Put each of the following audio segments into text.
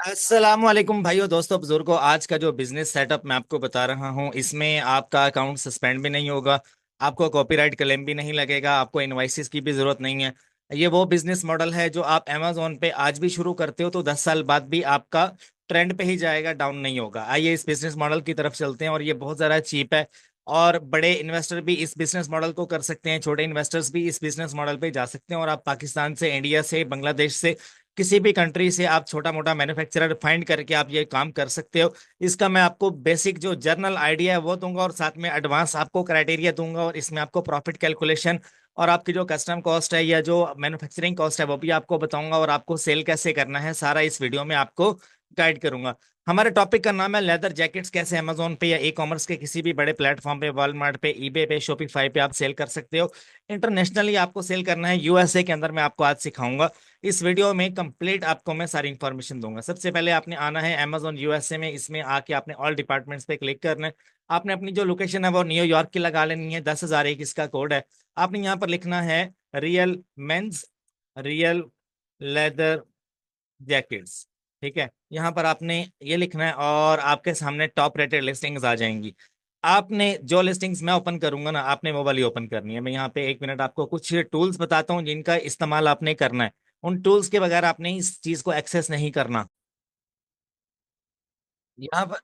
अस्सलाम वालेकुम भाइयों दोस्तों बुजुर्गों। आज का जो बिजनेस सेटअप मैं आपको बता रहा हूँ, इसमें आपका अकाउंट सस्पेंड भी नहीं होगा, आपको कॉपीराइट क्लेम भी नहीं लगेगा, आपको इनवाइसेस की भी जरूरत नहीं है। ये वो बिजनेस मॉडल है जो आप अमेजोन पे आज भी शुरू करते हो तो 10 साल बाद भी आपका ट्रेंड पे ही जाएगा, डाउन नहीं होगा। आइए इस बिजनेस मॉडल की तरफ चलते हैं। और ये बहुत ज़्यादा चीप है और बड़े इन्वेस्टर भी इस बिजनेस मॉडल को कर सकते हैं, छोटे इन्वेस्टर्स भी इस बिजनेस मॉडल पे जा सकते हैं। और आप पाकिस्तान से, इंडिया से, बांग्लादेश से, किसी भी कंट्री से आप छोटा मोटा मैन्युफैक्चरर फाइंड करके आप ये काम कर सकते हो। इसका मैं आपको बेसिक जो जर्नल आइडिया है वो दूंगा और साथ में एडवांस आपको क्राइटेरिया दूंगा, और इसमें आपको प्रॉफिट कैलकुलेशन और आपकी जो कस्टम कॉस्ट है या जो मैन्युफैक्चरिंग कॉस्ट है वो भी आपको बताऊंगा, और आपको सेल कैसे करना है सारा इस वीडियो में आपको गाइड करूंगा। हमारे टॉपिक का नाम है लेदर जैकेट्स कैसे अमेजोन पे या ई कॉमर्स के किसी भी बड़े प्लेटफॉर्म पे, वॉलमार्ट पे, ईबे पे, शॉपिफाई पे आप सेल कर सकते हो। इंटरनेशनली आपको सेल करना है, यूएसए के अंदर मैं आपको आज सिखाऊंगा। इस वीडियो में कंप्लीट आपको मैं सारी इंफॉर्मेशन दूंगा। सबसे पहले आपने आना है अमेजोन यूएसए में, इसमें आके आपने ऑल डिपार्टमेंट्स पे क्लिक करना है। आपने अपनी जो लोकेशन है वो न्यूयॉर्क की लगा लेनी है, 10,001 इसका कोड है। आपने यहाँ पर लिखना है real men's real leather jackets. ठीक है, यहाँ पर आपने ये लिखना है और आपके सामने टॉप रेटेड लिस्टिंग्स आ जाएंगी। आपने जो लिस्टिंग्स मैं ओपन करूंगा ना, आपने वो वाली ओपन करनी है। मैं यहाँ पे 1 मिनट आपको कुछ टूल्स बताता हूँ जिनका इस्तेमाल आपने करना है। उन टूल्स के बगैर आपने इस चीज को एक्सेस नहीं करना। यहाँ पर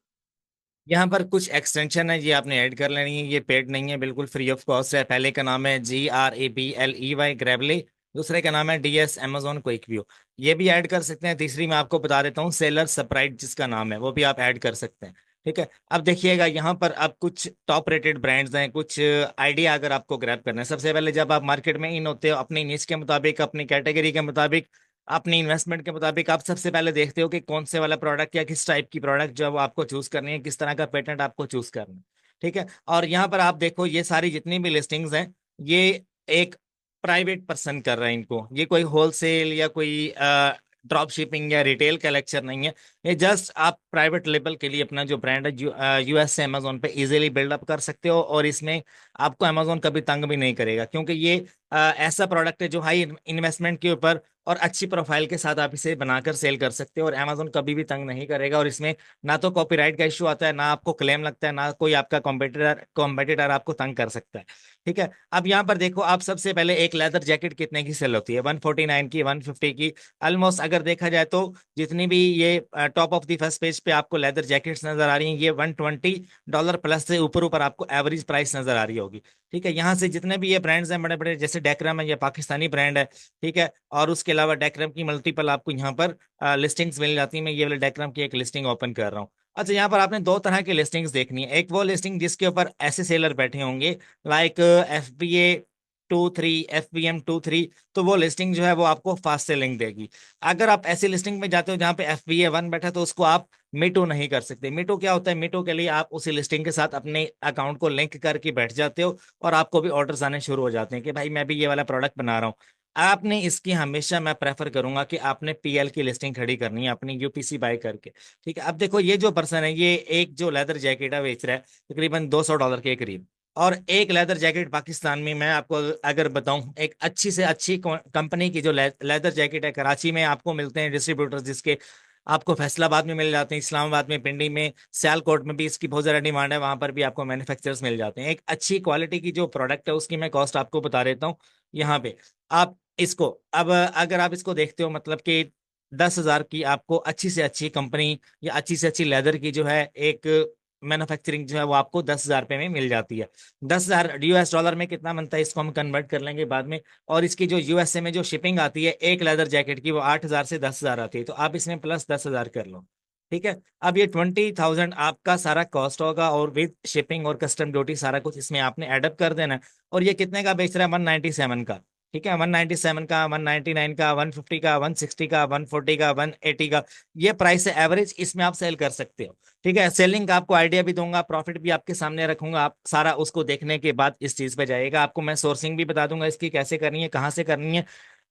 यहाँ पर कुछ एक्सटेंशन है, ये आपने ऐड कर लेनी है। ये पेड नहीं है, बिल्कुल फ्री ऑफ कॉस्ट है। पहले का नाम है GRABLEY ग्रेबली, दूसरे का नाम है DS Amazon क्विक व्यू। ये भी ऐड कर सकते हैं। तीसरी मैं आपको बता देता हूँ सेलर स्प्राइट जिसका नाम है, वो भी आप ऐड कर सकते हैं। ठीक है, अब देखिएगा यहाँ पर अब कुछ टॉप रेटेड ब्रांड्स हैं, कुछ आइडिया अगर आपको ग्रैब करना है। सबसे पहले जब आप मार्केट में इन होते हो, अपनी निच के मुताबिक, अपनी कैटेगरी के मुताबिक, अपनी इन्वेस्टमेंट के मुताबिक आप सबसे पहले देखते हो कि कौन से वाला प्रोडक्ट या किस टाइप की प्रोडक्ट जो आपको चूज करनी है, किस तरह का पेटेंट आपको चूज करना है। ठीक है, और यहाँ पर आप देखो ये सारी जितनी भी लिस्टिंग्स हैं, ये एक प्राइवेट पर्सन कर रहा है इनको। ये कोई होलसेल या कोई ड्रॉप शिपिंग या रिटेल का लेक्चर नहीं है। ये जस्ट आप प्राइवेट लेबल के लिए अपना जो ब्रांड है यूएस से अमेजोन पे इजीली बिल्डअप कर सकते हो। और इसमें आपको अमेजोन कभी तंग भी नहीं करेगा, क्योंकि ये ऐसा प्रोडक्ट है जो हाई इन्वेस्टमेंट के ऊपर और अच्छी प्रोफाइल के साथ आप इसे बनाकर सेल कर सकते हो, और अमेजोन कभी भी तंग नहीं करेगा। और इसमें ना तो कॉपीराइट का इशू आता है, ना आपको क्लेम लगता है, ना कोई आपका कॉम्पिटिटर आपको तंग कर सकता है। ठीक है, अब यहाँ पर देखो आप सबसे पहले एक लेदर जैकेट कितने की सेल होती है, 149 की, 150 की। ऑलमोस्ट अगर देखा जाए तो जितनी भी ये top of the first page पे आपको लेदर जैकेट्स नजर आ रही हैं, ये $120 प्लस से ऊपर ऊपर आपको एवरेज प्राइस नजर आ रही होगी। ठीक है, यहाँ से जितने भी ये ब्रांड्स हैं बड़े बड़े, जैसे डेक्रम है, ये पाकिस्तानी ब्रांड है। ठीक है, और उसके अलावा डेक्रम की मल्टीपल आपको यहाँ पर लिस्टिंग्स मिल जाती है। मैं ये वाले डेक्रम की एक लिस्टिंग ओपन कर रहा हूँ। अच्छा, यहाँ पर आपने दो तरह की लिस्टिंग्स देखनी है। एक वो लिस्टिंग जिसके ऊपर ऐसे सेलर बैठे होंगे लाइक FBM23, तो वो लिस्टिंग जो है वो आपको फास्ट सेलिंग देगी। अगर आप ऐसी लिस्टिंग में जाते हो जहाँ पे FBA1 बैठा, तो उसको आप मीटू नहीं कर सकते। मीटू क्या होता है? मीटू के लिए आप उसी लिस्टिंग के साथ अपने अकाउंट को लिंक करके बैठ जाते हो और आपको भी ऑर्डर्स आने शुरू हो जाते हैं कि भाई मैं भी ये वाला प्रोडक्ट बना रहा हूँ। आपने इसकी हमेशा मैं प्रेफर करूंगा कि आपने PL की लिस्टिंग खड़ी करनी है अपनी UPC बाय करके। ठीक है, अब देखो ये जो पर्सन है, ये एक जो लेदर जैकेट है बेच रहा है तकरीबन $200 के करीब। और एक लेदर जैकेट पाकिस्तान में मैं आपको अगर बताऊं, एक अच्छी से अच्छी कंपनी की जो लेदर जैकेट है, कराची में आपको मिलते हैं डिस्ट्रीब्यूटर्स, जिसके आपको फैसलाबाद में मिल जाते हैं, इस्लामाबाद में, पिंडी में, सियालकोट में भी इसकी बहुत ज्यादा डिमांड है, वहां पर भी आपको मैन्युफैक्चरर्स मिल जाते हैं। एक अच्छी क्वालिटी की जो प्रोडक्ट है उसकी मैं कॉस्ट आपको बता देता हूँ यहाँ पे। आप इसको, अब अगर आप इसको देखते हो, मतलब कि 10,000 की आपको अच्छी से अच्छी कंपनी या अच्छी से अच्छी लेदर की जो है एक मैन्युफैक्चरिंग जो है वो आपको 10,000 रुपये में मिल जाती है। 10,000 US डॉलर में कितना बनता है इसको हम कन्वर्ट कर लेंगे बाद में। और इसकी जो यूएसए में जो शिपिंग आती है एक लेदर जैकेट की, वो 8,000 से 10,000 आती है, तो आप इसमें प्लस 10,000 कर लो। ठीक है, अब ये 20,000 आपका सारा कॉस्ट होगा, और विद शिपिंग और कस्टम ड्यूटी सारा कुछ इसमें आपने एडअप कर देना है। और ये कितने का बेच रहा है? 197 का। ठीक है, 197 का, 199 का, 150 का, 160 का, 140 का, 180 का, ये प्राइस है एवरेज। इसमें आप सेल कर सकते हो। ठीक है, सेलिंग का आपको आइडिया भी दूंगा, प्रॉफिट भी आपके सामने रखूंगा। आप सारा उसको देखने के बाद इस चीज पे जाएगा। आपको मैं सोर्सिंग भी बता दूंगा इसकी कैसे करनी है, कहाँ से करनी है।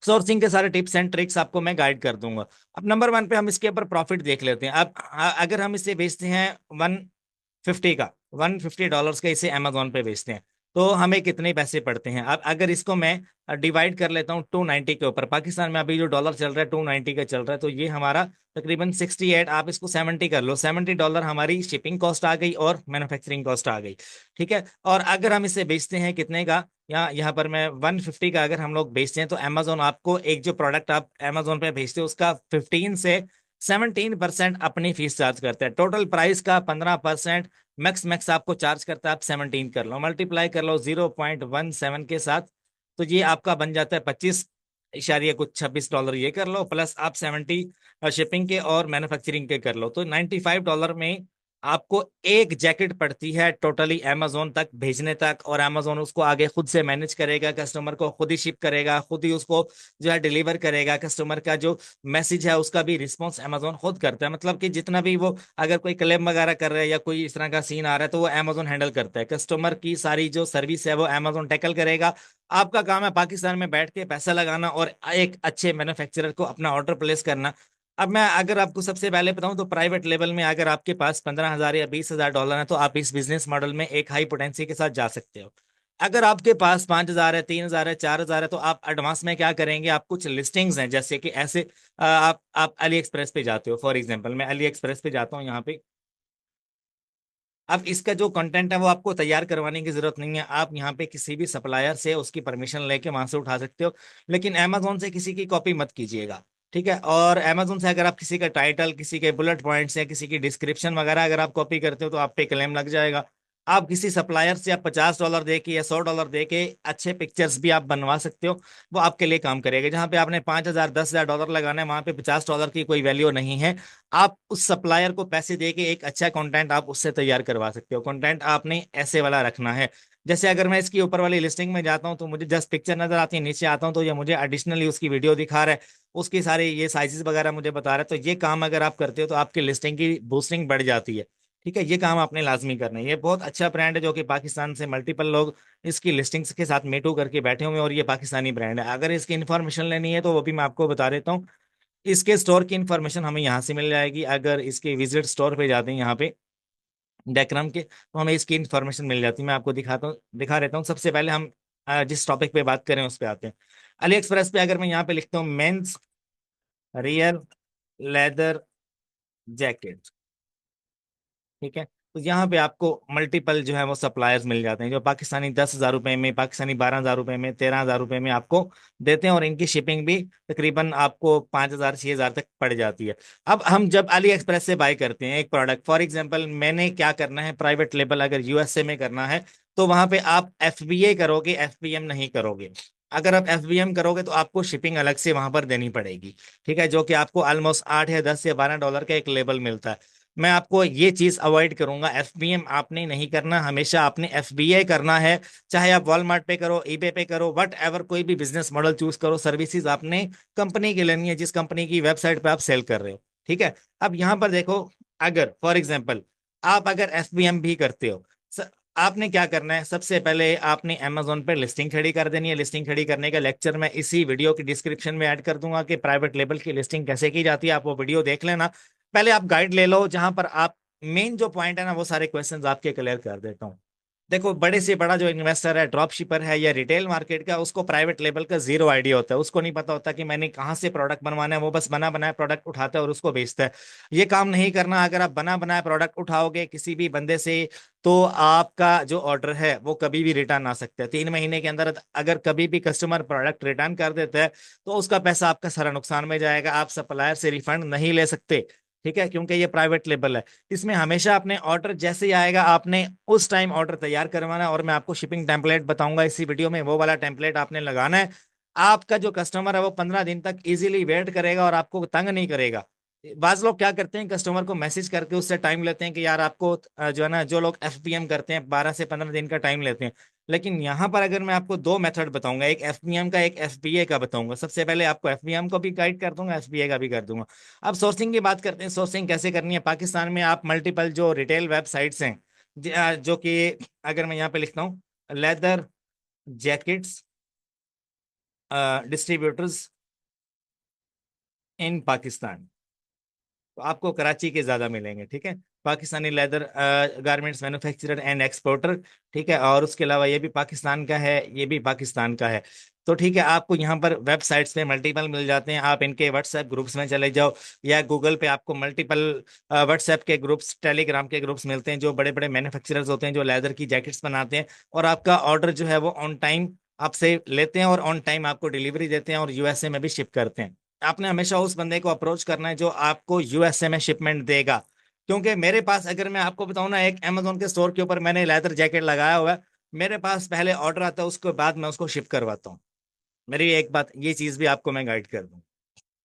सोर्सिंग के सारे टिप्स एंड ट्रिक्स आपको मैं गाइड कर दूंगा। अब नंबर 1 पे हम इसके ऊपर प्रॉफिट देख लेते हैं। अब अगर हम इसे बेचते हैं 150 का, $150 का इसे अमेजोन पे बेचते हैं, तो हमें कितने पैसे पड़ते हैं। अब अगर इसको मैं डिवाइड कर लेता हूँ 290 के ऊपर, पाकिस्तान में अभी जो डॉलर चल रहा है 290 का चल रहा है, तो ये हमारा तकरीबन 68, आप इसको 70 कर लो, $70 हमारी शिपिंग कॉस्ट आ गई और मैन्युफैक्चरिंग कॉस्ट आ गई। ठीक है, और अगर हम इसे बेचते हैं कितने का, यहाँ पर मैं 150 का अगर हम लोग बेचते हैं, तो अमेजोन आपको एक जो प्रोडक्ट आप अमेजोन पे भेजते हो उसका 15 से 17% अपनी फीस चार्ज करता है। टोटल प्राइस का 15% मैक्स मैक्स आपको चार्ज करता है। आप 17 कर लो, मल्टीप्लाई कर लो 0.17 के साथ, तो ये आपका बन जाता है 25 इशारिया कुछ $26, ये कर लो, प्लस आप 70 शिपिंग के और मैन्युफैक्चरिंग के कर लो, तो $95 में आपको एक जैकेट पड़ती है टोटली अमेजोन तक भेजने तक। और अमेजोन उसको आगे खुद से मैनेज करेगा, कस्टमर को खुद ही शिप करेगा, खुद ही उसको जो है डिलीवर करेगा। कस्टमर का जो मैसेज है उसका भी रिस्पॉन्स अमेजोन खुद करता है, मतलब कि जितना भी वो अगर कोई क्लेम वगैरह कर रहा है या कोई इस तरह का सीन आ रहा है तो वो अमेजोन हैंडल करता है। कस्टमर की सारी जो सर्विस है वो अमेजोन टैकल करेगा। आपका काम है पाकिस्तान में बैठ के पैसा लगाना और एक अच्छे मैन्युफैक्चरर को अपना ऑर्डर प्लेस करना। अब मैं अगर आपको सबसे पहले बताऊं तो प्राइवेट लेवल में अगर आपके पास 15,000 या $20,000 है तो आप इस बिजनेस मॉडल में एक हाई पोटेंसी के साथ जा सकते हो। अगर आपके पास 5,000 है, 3,000 है, 4,000 है, तो आप एडवांस में क्या करेंगे, आप कुछ लिस्टिंग्स हैं जैसे कि ऐसे आप अली एक्सप्रेस पे जाते हो, फॉर एग्जांपल मैं अली एक्सप्रेस पे जाता हूँ यहाँ पे। अब इसका जो कंटेंट है वो आपको तैयार करवाने की जरूरत नहीं है, आप यहाँ पे किसी भी सप्लायर से उसकी परमिशन लेके वहां से उठा सकते हो। लेकिन अमेजोन से किसी की कॉपी मत कीजिएगा, ठीक है। और अमेजोन से अगर आप किसी का टाइटल, किसी के बुलेट पॉइंट्स या किसी की डिस्क्रिप्शन वगैरह अगर आप कॉपी करते हो तो आप पे क्लेम लग जाएगा। आप किसी सप्लायर से आप $50 दे के या $100 दे के अच्छे पिक्चर्स भी आप बनवा सकते हो, वो आपके लिए काम करेगा। जहाँ पे आपने 5,000 $10,000 लगाना है वहां पे $50 की कोई वैल्यू नहीं है। आप उस सप्लायर को पैसे दे के एक अच्छा कंटेंट आप उससे तैयार करवा सकते हो। कंटेंट आपने ऐसे वाला रखना है, जैसे अगर मैं इसकी ऊपर वाली लिस्टिंग में जाता हूँ तो मुझे जस्ट पिक्चर नजर आती है, नीचे आता हूँ तो ये मुझे एडिशनली उसकी वीडियो दिखा रहा है, उसकी सारे ये साइजेस वगैरह मुझे बता रहा है। तो ये काम अगर आप करते हो तो आपकी लिस्टिंग की बूस्टिंग बढ़ जाती है। ठीक है, ये काम आपने लाजमी करना है। ये बहुत अच्छा ब्रांड है जो कि पाकिस्तान से मल्टीपल लोग इसकी लिस्टिंग्स के साथ मीटू करके बैठे हुए हैं, और ये पाकिस्तानी ब्रांड है। अगर इसकी इन्फॉर्मेशन लेनी है तो वो भी मैं आपको बता देता हूँ। इसके स्टोर की इन्फॉर्मेशन हमें यहाँ से मिल जाएगी, अगर इसके विजिट स्टोर पे जाते हैं यहाँ पे डेक्रम के, तो हमें इसकी इन्फॉर्मेशन मिल जाती है। मैं आपको दिखा देता हूँ। सबसे पहले हम जिस टॉपिक पे बात करें उस पे आते हैं। अली एक्सप्रेस पे अगर मैं यहाँ पे लिखता हूँ मेंस रियल लेदर जैकेट, ठीक है, तो यहाँ पे आपको मल्टीपल जो है वो सप्लायर्स मिल जाते हैं जो पाकिस्तानी $10,000 में, पाकिस्तानी $12,000 में, $13,000 में आपको देते हैं, और इनकी शिपिंग भी तकरीबन आपको 5,000 6,000 तक पड़ जाती है। अब हम जब अली एक्सप्रेस से बाय करते हैं एक प्रोडक्ट, फॉर एग्जांपल मैंने क्या करना है, प्राइवेट लेवल अगर यूएसए में करना है तो वहां पे आप एफबीए करोगे, एफबीएम नहीं करोगे। अगर आप एफबीएम करोगे तो आपको शिपिंग अलग से वहां पर देनी पड़ेगी, ठीक है, जो कि आपको ऑलमोस्ट 8 या 10 या $12 का एक लेबल मिलता है। मैं आपको ये चीज अवॉइड करूंगा, एफबीएम आपने नहीं करना, हमेशा आपने एफबीए करना है। चाहे आप वॉलमार्ट पे करो, ईबे पे करो, वट एवर कोई भी बिजनेस मॉडल चूज करो, सर्विसेज आपने कंपनी की लेनी है जिस कंपनी की वेबसाइट पे आप सेल कर रहे हो। ठीक है, अब यहां पर देखो, अगर फॉर एग्जाम्पल आप अगर एफबीएम भी करते हो, आपने क्या करना है, सबसे पहले आपने अमेजोन पर लिस्टिंग खड़ी कर देनी है। लिस्टिंग खड़ी करने का लेक्चर मैं इसी वीडियो की डिस्क्रिप्शन में ऐड कर दूंगा कि प्राइवेट लेवल की लिस्टिंग कैसे की जाती है, आप वो वीडियो देख लेना। पहले आप गाइड ले लो जहां पर आप मेन जो पॉइंट है ना वो सारे क्वेश्चंस आपके क्लियर कर देता हूँ। देखो, बड़े से बड़ा जो इन्वेस्टर है, ड्रॉप शिपर है या रिटेल मार्केट का, उसको प्राइवेट लेवल का जीरो आइडिया होता है। उसको नहीं पता होता कि मैंने कहाँ से प्रोडक्ट बनवाना है, वो बस बना बनाया प्रोडक्ट उठाता है और उसको बेचता है। ये काम नहीं करना। अगर आप बना बनाया प्रोडक्ट उठाओगे किसी भी बंदे से, तो आपका जो ऑर्डर है वो कभी भी रिटर्न आ सकता है। 3 महीने के अंदर अगर कभी भी कस्टमर प्रोडक्ट रिटर्न कर देता है तो उसका पैसा आपका सारा नुकसान में जाएगा, आप सप्लायर से रिफंड नहीं ले सकते। ठीक है, क्योंकि ये प्राइवेट लेबल है। इसमें हमेशा अपने ऑर्डर जैसे ही आएगा आपने उस टाइम ऑर्डर तैयार करवाना है, और मैं आपको शिपिंग टेम्पलेट बताऊंगा इसी वीडियो में, वो वाला टेम्पलेट आपने लगाना है। आपका जो कस्टमर है वो 15 दिन तक इजीली वेट करेगा और आपको तंग नहीं करेगा। बाज लोग क्या करते हैं, कस्टमर को मैसेज करके उससे टाइम लेते हैं कि यार आपको जो है ना, जो लोग एफपीएम करते हैं 12 से 15 दिन का टाइम लेते हैं। लेकिन यहाँ पर अगर मैं आपको दो मेथड बताऊंगा, एक एफपीएम का एक एफबीए का बताऊंगा। सबसे पहले आपको एफपीएम को भी गाइड कर दूंगा, एफबीए का भी कर दूंगा। अब सोर्सिंग की बात करते हैं, सोर्सिंग कैसे करनी है। पाकिस्तान में आप मल्टीपल जो रिटेल वेबसाइट्स हैं, जो कि अगर मैं यहाँ पे लिखता हूँ लेदर जैकेट्स डिस्ट्रीब्यूटर्स इन पाकिस्तान, तो आपको कराची के ज्यादा मिलेंगे, ठीक है। Pakistani leather garments manufacturer and exporter, ठीक है। और उसके अलावा ये भी पाकिस्तान का है, ये भी पाकिस्तान का है। तो ठीक है, आपको यहाँ पर वेबसाइट्स पे मल्टीपल मिल जाते हैं, आप इनके व्हाट्सएप ग्रुप्स में चले जाओ, या गूगल पे आपको मल्टीपल व्हाट्सएप के ग्रुप्स, टेलीग्राम के ग्रुप्स मिलते हैं, जो बड़े बड़े मैन्युफैक्चरर्स होते हैं जो लेदर की जैकेट्स बनाते हैं, और आपका ऑर्डर जो है वो ऑन टाइम आपसे लेते हैं और ऑन टाइम आपको डिलीवरी देते हैं और यूएसए में भी शिप करते हैं। आपने हमेशा उस बंदे को अप्रोच करना है जो आपको यूएसए में शिपमेंट देगा। क्योंकि मेरे पास, अगर मैं आपको बताऊं ना, एक अमेजोन के स्टोर के ऊपर मैंने लेदर जैकेट लगाया हुआ है, मेरे पास पहले ऑर्डर आता है, उसके बाद मैं उसको शिप करवाता हूँ। मेरी एक बात, ये चीज भी आपको मैं गाइड कर दूं,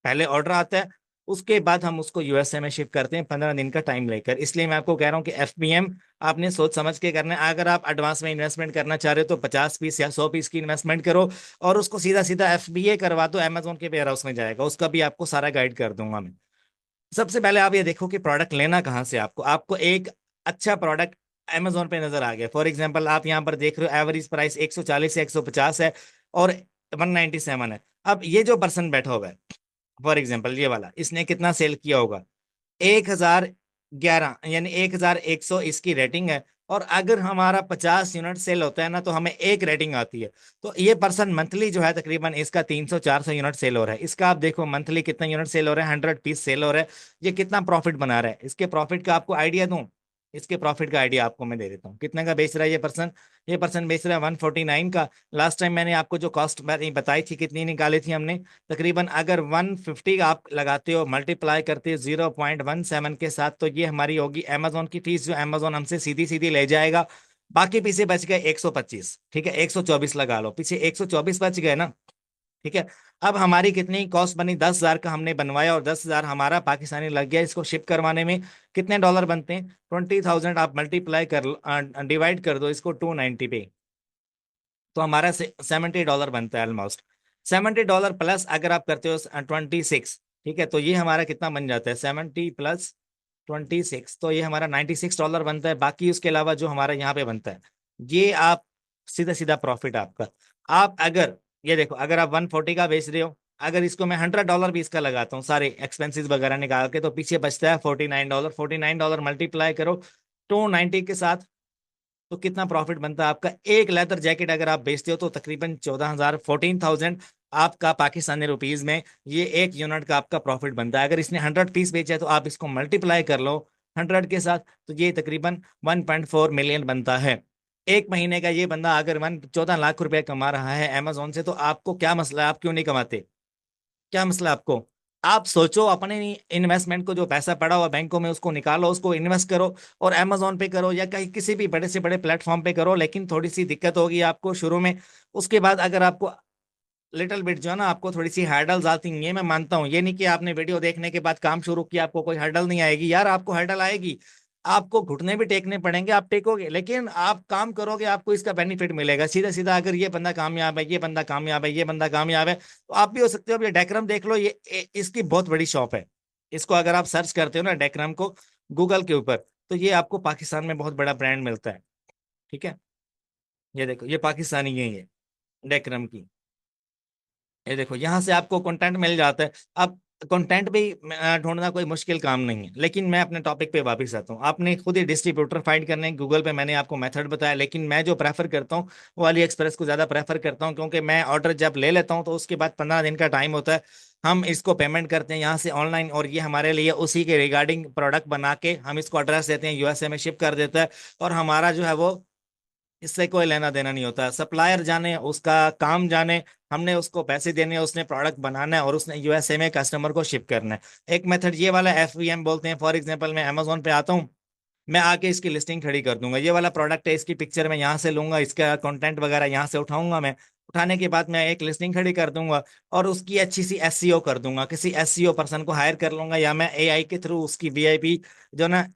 पहले ऑर्डर आता है, उसके बाद हम उसको यूएसए में शिप करते हैं 15 दिन का टाइम लेकर। इसलिए मैं आपको कह रहा हूँ कि एफपीएम आपने सोच समझ के करना है। अगर आप एडवांस में इन्वेस्टमेंट करना चाह रहे हो तो 50 पीस या 100 पीस की इन्वेस्टमेंट करो, और उसको सीधा सीधा एफबीए करवा दो, अमेजोन के वेयर हाउस में जाएगा, उसका भी आपको सारा गाइड कर दूंगा मैं। सबसे पहले आप ये देखो कि प्रोडक्ट लेना कहाँ से। आपको आपको एक अच्छा प्रोडक्ट अमेजोन पे नजर आ गया, फॉर एग्जांपल आप यहाँ पर देख रहे हो एवरेज प्राइस 140 से 150 है, और 197 है। अब ये जो पर्सन बैठा हुआ है, फॉर एग्जाम्पल ये वाला, इसने कितना सेल किया होगा? 1011, यानी 1100 इसकी रेटिंग है। और अगर हमारा 50 यूनिट सेल होता है ना, तो हमें एक रेटिंग आती है। तो ये पर्सन मंथली जो है तकरीबन इसका 300 400 यूनिट सेल हो रहा है। इसका आप देखो मंथली कितना यूनिट सेल हो रहा है, 100 पीस सेल हो रहा है। ये कितना प्रॉफिट बना रहा है, इसके प्रॉफिट का आपको आइडिया दूं? इसके प्रॉफिट का आइडिया आपको मैं दे देता हूँ, कितने का बेच रहा है ये पर्सन। ये पर्सन बेच रहा है 149 का। लास्ट टाइम मैंने आपको जो कॉस्ट बताई थी, कितनी निकाली थी हमने, तकरीबन अगर 150 आप लगाते हो, मल्टीप्लाई करते हो 0.17 के साथ, तो ये हमारी होगी अमेजोन की फीस, जो अमेजोन हमसे सीधी सीधी ले जाएगा। बाकी पीछे बच गए 125, ठीक है, 124 लगा लो, पीछे 124 बच गए ना, ठीक है। अब हमारी कितनी कॉस्ट बनी, 10,000 का हमने बनवाया, और 10,000 हमारा पाकिस्तानी लग गया इसको शिप करवाने में। कितने डॉलर बनते हैं? 20,000 आप मल्टीप्लाई कर, डिवाइड कर दो इसको 290 पे, तो हमारा $70 बनता है ऑलमोस्ट। $70 प्लस अगर आप करते हो 26, ठीक है, तो ये हमारा कितना बन जाता है? 70 + 26, तो ये हमारा $96 बनता है। बाकी उसके अलावा जो हमारा यहाँ पे बनता है, ये आप सीधा सीधा प्रॉफिट आपका। आप अगर ये देखो, अगर आप 140 का बेच रहे हो, अगर इसको मैं $100 भी इसका लगाता हूँ सारे एक्सपेंसेस वगैरह निकाल के, तो पीछे बचता है $49। $49 मल्टीप्लाई करो 290 के साथ, तो कितना प्रॉफिट बनता है आपका? एक लेदर जैकेट अगर आप बेचते हो तो तकरीबन 14,000, 14,000 आपका पाकिस्तानी रुपीज में ये एक यूनिट का आपका प्रॉफिट बनता है। अगर इसने 100 पीस बेचा है तो आप इसको मल्टीप्लाई कर लो 100 के साथ, तो ये तकरीबन 1.4 मिलियन बनता है। एक महीने का ये बंदा अगर 14 लाख रुपए कमा रहा है अमेजोन से, तो आपको क्या मसला है? आप क्यों नहीं कमाते? क्या मसला है आपको? आप सोचो, अपने इन्वेस्टमेंट को, जो पैसा पड़ा हुआ बैंकों में, उसको निकालो, उसको इन्वेस्ट करो, और अमेजोन पे करो या कहीं किसी भी बड़े से बड़े प्लेटफॉर्म पे करो। लेकिन थोड़ी सी दिक्कत होगी आपको शुरू में। उसके बाद अगर आपको लिटिल बिट जो है ना, आपको थोड़ी सी हर्डल्स आती हैं, ये मैं मानता हूँ। ये नहीं कि आपने वीडियो देखने के बाद काम शुरू किया आपको कोई हर्डल नहीं आएगी, यार आपको हर्डल आएगी। आपको घुटने भी टेकने पड़ेंगे, आप टेकोगे, लेकिन आप काम करोगे, आपको इसका बेनिफिट मिलेगा सीधा सीधा। अगर ये बंदा कामयाब है, ये बंदा कामयाब है, ये बंदा कामयाब है, तो आप भी हो सकते हो। अब ये डेक्रम देख लो, इसकी बहुत बड़ी शॉप है। इसको अगर आप सर्च करते हो ना डेक्रम को गूगल के ऊपर, तो ये आपको पाकिस्तान में बहुत बड़ा ब्रांड मिलता है, ठीक है। ये देखो, ये पाकिस्तानी है ये डेक्रम की। ये देखो, यहाँ से आपको कंटेंट मिल जाता है। अब कंटेंट भी ढूंढना कोई मुश्किल काम नहीं है। लेकिन मैं अपने टॉपिक पे वापस आता हूँ, आपने खुद ही डिस्ट्रीब्यूटर फाइंड करने गूगल पे, मैंने आपको मेथड बताया, लेकिन मैं जो प्रेफर करता हूँ वो अली एक्सप्रेस को ज्यादा प्रेफर करता हूँ। क्योंकि मैं ऑर्डर जब ले लेता हूँ तो उसके बाद 15 दिन का टाइम होता है, हम इसको पेमेंट करते हैं यहाँ से ऑनलाइन, और ये हमारे लिए उसी के रिगार्डिंग प्रोडक्ट बना के हम इसको एड्रेस देते हैं, यूएसए में शिप कर देता है। और हमारा जो है वो, इससे कोई लेना देना नहीं होता। सप्लायर जाने, उसका काम जाने, हमने उसको पैसे देने हैं, उसने प्रोडक्ट बनाना है, और उसने यूएसए में कस्टमर को शिप करना है। एक मेथड ये वाला एफवीएम बोलते हैं। फॉर एग्जांपल मैं अमेजोन पे आता हूँ, मैं आके इसकी लिस्टिंग खड़ी कर दूंगा, ये वाला प्रोडक्ट है, इसकी पिक्चर मैं यहाँ से लूंगा, इसका कंटेंट वगैरह यहाँ से उठाऊंगा मैं। उठाने के बाद मैं एक लिस्टिंग खड़ी कर दूंगा, और उसकी अच्छी सी एसईओ कर दूंगा, किसी एसईओ पर्सन को हायर कर लूंगा, या मैं एआई के थ्रू उसकी वीआईपी जो ना,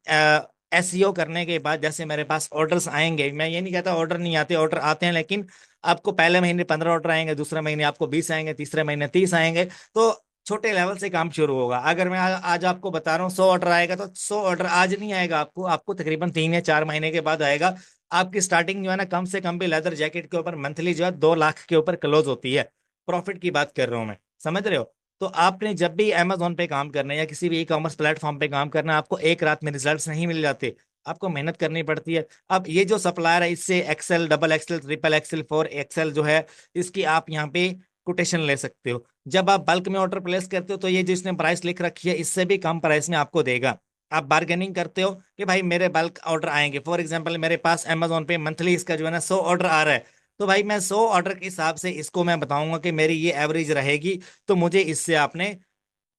एसईओ करने के बाद जैसे मेरे पास ऑर्डर्स आएंगे, मैं ये नहीं कहता ऑर्डर नहीं आते, ऑर्डर आते हैं, लेकिन आपको पहले महीने 15 ऑर्डर आएंगे, दूसरे महीने आपको 20 आएंगे, तीसरे महीने 30 आएंगे। तो छोटे लेवल से काम शुरू होगा। अगर मैं आज आपको बता रहा हूँ 100 ऑर्डर आएगा, तो 100 ऑर्डर आज नहीं आएगा आपको, आपको तकरीबन 3 या 4 महीने के बाद आएगा। आपकी स्टार्टिंग जो है ना, कम से कम भी लेदर जैकेट के ऊपर मंथली जो है 2 लाख के ऊपर क्लोज होती है। प्रॉफिट की बात कर रहा हूँ मैं, समझ रहे हो? तो आपने जब भी अमेजोन पे काम करना है या किसी भी ई कॉमर्स प्लेटफॉर्म पे काम करना है, आपको एक रात में रिजल्ट्स नहीं मिल जाते, आपको मेहनत करनी पड़ती है। अब ये जो सप्लायर है, इससे XL, double XL, triple XL, 4 XL जो है, इसकी आप यहाँ पे कोटेशन ले सकते हो। जब आप बल्क में ऑर्डर प्लेस करते हो तो ये जो इसने प्राइस लिख रखी है, इससे भी कम प्राइस में आपको देगा। आप बार्गेनिंग करते हो कि भाई मेरे बल्क ऑर्डर आएंगे, फॉर एग्जांपल मेरे पास अमेजोन पे मंथली इसका जो है ना 100 ऑर्डर आ रहा है, तो भाई मैं 100 ऑर्डर के हिसाब से इसको मैं बताऊंगा कि मेरी ये एवरेज रहेगी, तो मुझे इससे आपने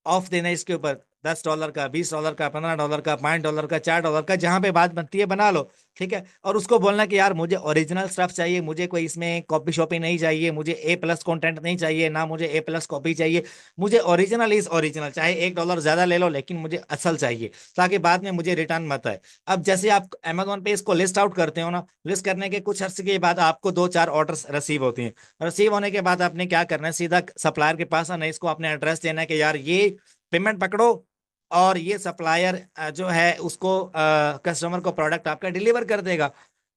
ऑफ देना है इसके ऊपर, $10 का, $20 का, $15 का, $5 का, $4 का, जहां पे बात बनती है बना लो। ठीक है, और उसको बोलना कि यार मुझे ओरिजिनल स्टफ चाहिए, मुझे कोई इसमें कॉपी शॉपी नहीं चाहिए, मुझे A+ कंटेंट नहीं चाहिए, ना मुझे A+ कॉपी चाहिए, मुझे ओरिजिनल इज ओरिजिनल, चाहे $1 ज्यादा ले लो लेकिन मुझे असल चाहिए, ताकि बाद में मुझे रिटर्न मत आए। अब जैसे आप अमेजोन पे इसको लिस्ट आउट करते हो ना, लिस्ट करने के कुछ अर्से के बाद आपको 2-4 ऑर्डर रिसीव होती हैं। रिसीव होने के बाद आपने क्या करना है, सीधा सप्लायर के पास आना है, इसको अपने एड्रेस देना है कि यार ये पेमेंट पकड़ो, और ये सप्लायर जो है उसको कस्टमर को प्रोडक्ट आपका डिलीवर कर देगा।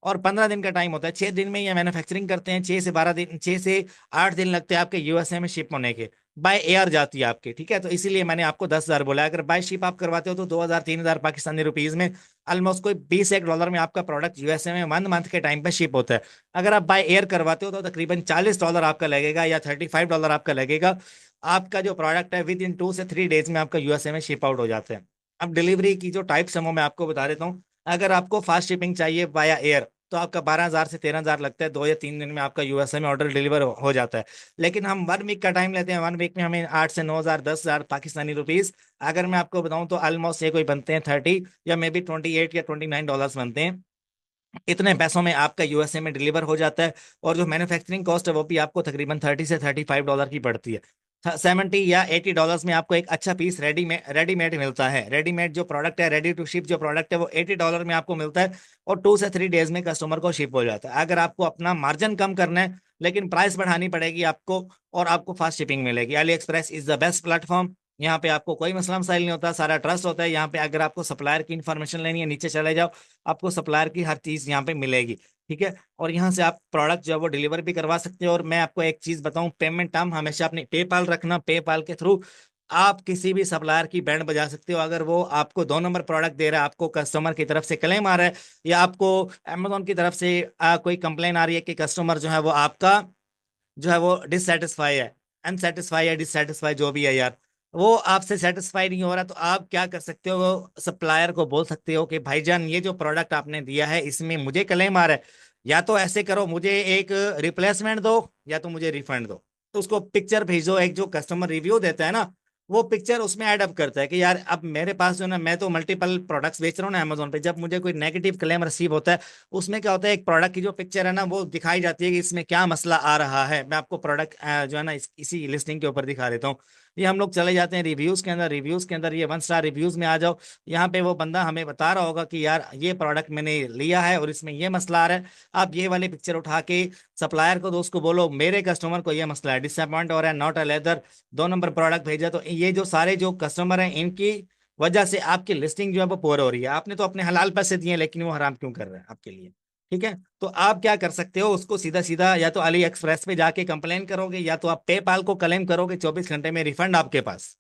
और 15 दिन का टाइम होता है, 6 दिन में ये मैन्युफैक्चरिंग करते हैं, 6 से 12 दिन, 6 से 8 दिन लगते हैं आपके यूएसए में शिप होने के। बाय एयर जाती है आपके, ठीक है, तो इसीलिए मैंने आपको 10,000 बोला। अगर बाय शिप आप करवाते हो तो 2,000-3,000 पाकिस्तानी रुपीज में, ऑलमोस्ट कोई $20 में आपका प्रोडक्ट यूएसए में 1 मंथ के टाइम पे शिप होता है। अगर आप बाय एयर करवाते हो तो तकरीबन $40 आपका लगेगा या $35 आपका लगेगा। आपका जो प्रोडक्ट है विद इन 2 से 3 डेज में आपका यूएसए में शिप आउट हो जाता है। अब डिलीवरी की जो टाइप्स है वो मैं आपको बता देता हूँ। अगर आपको फास्ट शिपिंग चाहिए वाया एयर, तो आपका 12,000 से 13,000 लगता है, 2 या 3 दिन में आपका यूएसए में ऑर्डर डिलीवर हो जाता है। लेकिन हम 1 वीक का टाइम लेते हैं, 1 वीक में हमें 8 से 9,000, 10,000 पाकिस्तानी रुपीज, अगर मैं आपको बताऊं तो ऑलमोस्ट ये कोई बनते हैं 30 या मे बी 28 या $29 बनते हैं। इतने पैसों में आपका यूएसए में डिलीवर हो जाता है। और जो मैन्युफैक्चरिंग कॉस्ट है वो भी आपको तकरीबन $30 से $35 की पड़ती है। 70 या $80 में आपको एक अच्छा पीस रेडीमेड मिलता है। रेडीमेड जो प्रोडक्ट है, रेडी टू शिप जो प्रोडक्ट है, वो $80 में आपको मिलता है, और 2 से 3 डेज में कस्टमर को शिप हो जाता है। अगर आपको अपना मार्जिन कम करना है लेकिन प्राइस बढ़ानी पड़ेगी आपको, और आपको फास्ट शिपिंग मिलेगी, Ali express is the best platform. यहाँ पे आपको कोई मसला मसाइल नहीं होता, सारा ट्रस्ट होता है। यहाँ पे अगर आपको सप्लायर की इन्फॉर्मेशन लेनी है, नीचे चले जाओ, आपको सप्लायर की हर चीज यहाँ पे मिलेगी। ठीक है, और यहाँ से आप प्रोडक्ट जो है वो डिलीवर भी करवा सकते हो। और मैं आपको एक चीज बताऊं, पेमेंट टर्म हमेशा अपनी पेपाल रखना। पेपाल के थ्रू आप किसी भी सप्लायर की बैंड बजा सकते हो। अगर वो आपको 2 नंबर प्रोडक्ट दे रहा है, आपको कस्टमर की तरफ से क्लेम आ रहा है, या आपको अमेजोन की तरफ से कोई कंप्लेन आ रही है कि कस्टमर जो है वो आपका जो है वो डिससेटिस्फाई है, अनसेटिस्फाई है, डिससेटिस्फाई जो भी है यार, वो आपसे सेटिस्फाई नहीं हो रहा, तो आप क्या कर सकते हो, सप्लायर को बोल सकते हो कि भाईजान ये जो प्रोडक्ट आपने दिया है इसमें मुझे क्लेम आ रहा है, या तो ऐसे करो मुझे एक रिप्लेसमेंट दो, या तो मुझे रिफंड दो। तो उसको पिक्चर भेजो, एक जो कस्टमर रिव्यू देता है ना, वो पिक्चर उसमें ऐड अप करता है कि यार अब मेरे पास जो है ना, मैं तो मल्टीपल प्रोडक्ट्स बेच रहा हूँ ना अमेजोन पे, जब मुझे कोई नेगेटिव क्लेम रिसीव होता है, उसमें क्या होता है, एक प्रोडक्ट की जो पिक्चर है ना वो दिखाई जाती है कि इसमें क्या मसला आ रहा है। मैं आपको प्रोडक्ट जो है ना इसी लिस्टिंग के ऊपर दिखा देता हूँ। ये हम लोग चले जाते हैं रिव्यूज के अंदर, रिव्यूज के अंदर ये 1 स्टार रिव्यूज में आ जाओ। यहाँ पे वो बंदा हमें बता रहा होगा कि यार ये प्रोडक्ट मैंने लिया है और इसमें ये मसला आ रहा है। आप ये वाली पिक्चर उठा के सप्लायर को, दोस्त को बोलो मेरे कस्टमर को ये मसला है, डिसअपॉइंट हो रहा है, not a leather, 2 number product भेजा, तो ये जो सारे जो कस्टमर हैं इनकी वजह से आपकी लिस्टिंग जो है वो पोर हो रही है। आपने तो अपने हलाल पैसे दिए लेकिन वो हराम क्यों कर रहे हैं आपके लिए। ठीक है, तो आप क्या कर सकते हो, उसको सीधा सीधा या तो अली एक्सप्रेस पे जाके कंप्लेन करोगे, या तो आप पेपाल को क्लेम करोगे, 24 घंटे में रिफंड आपके पास।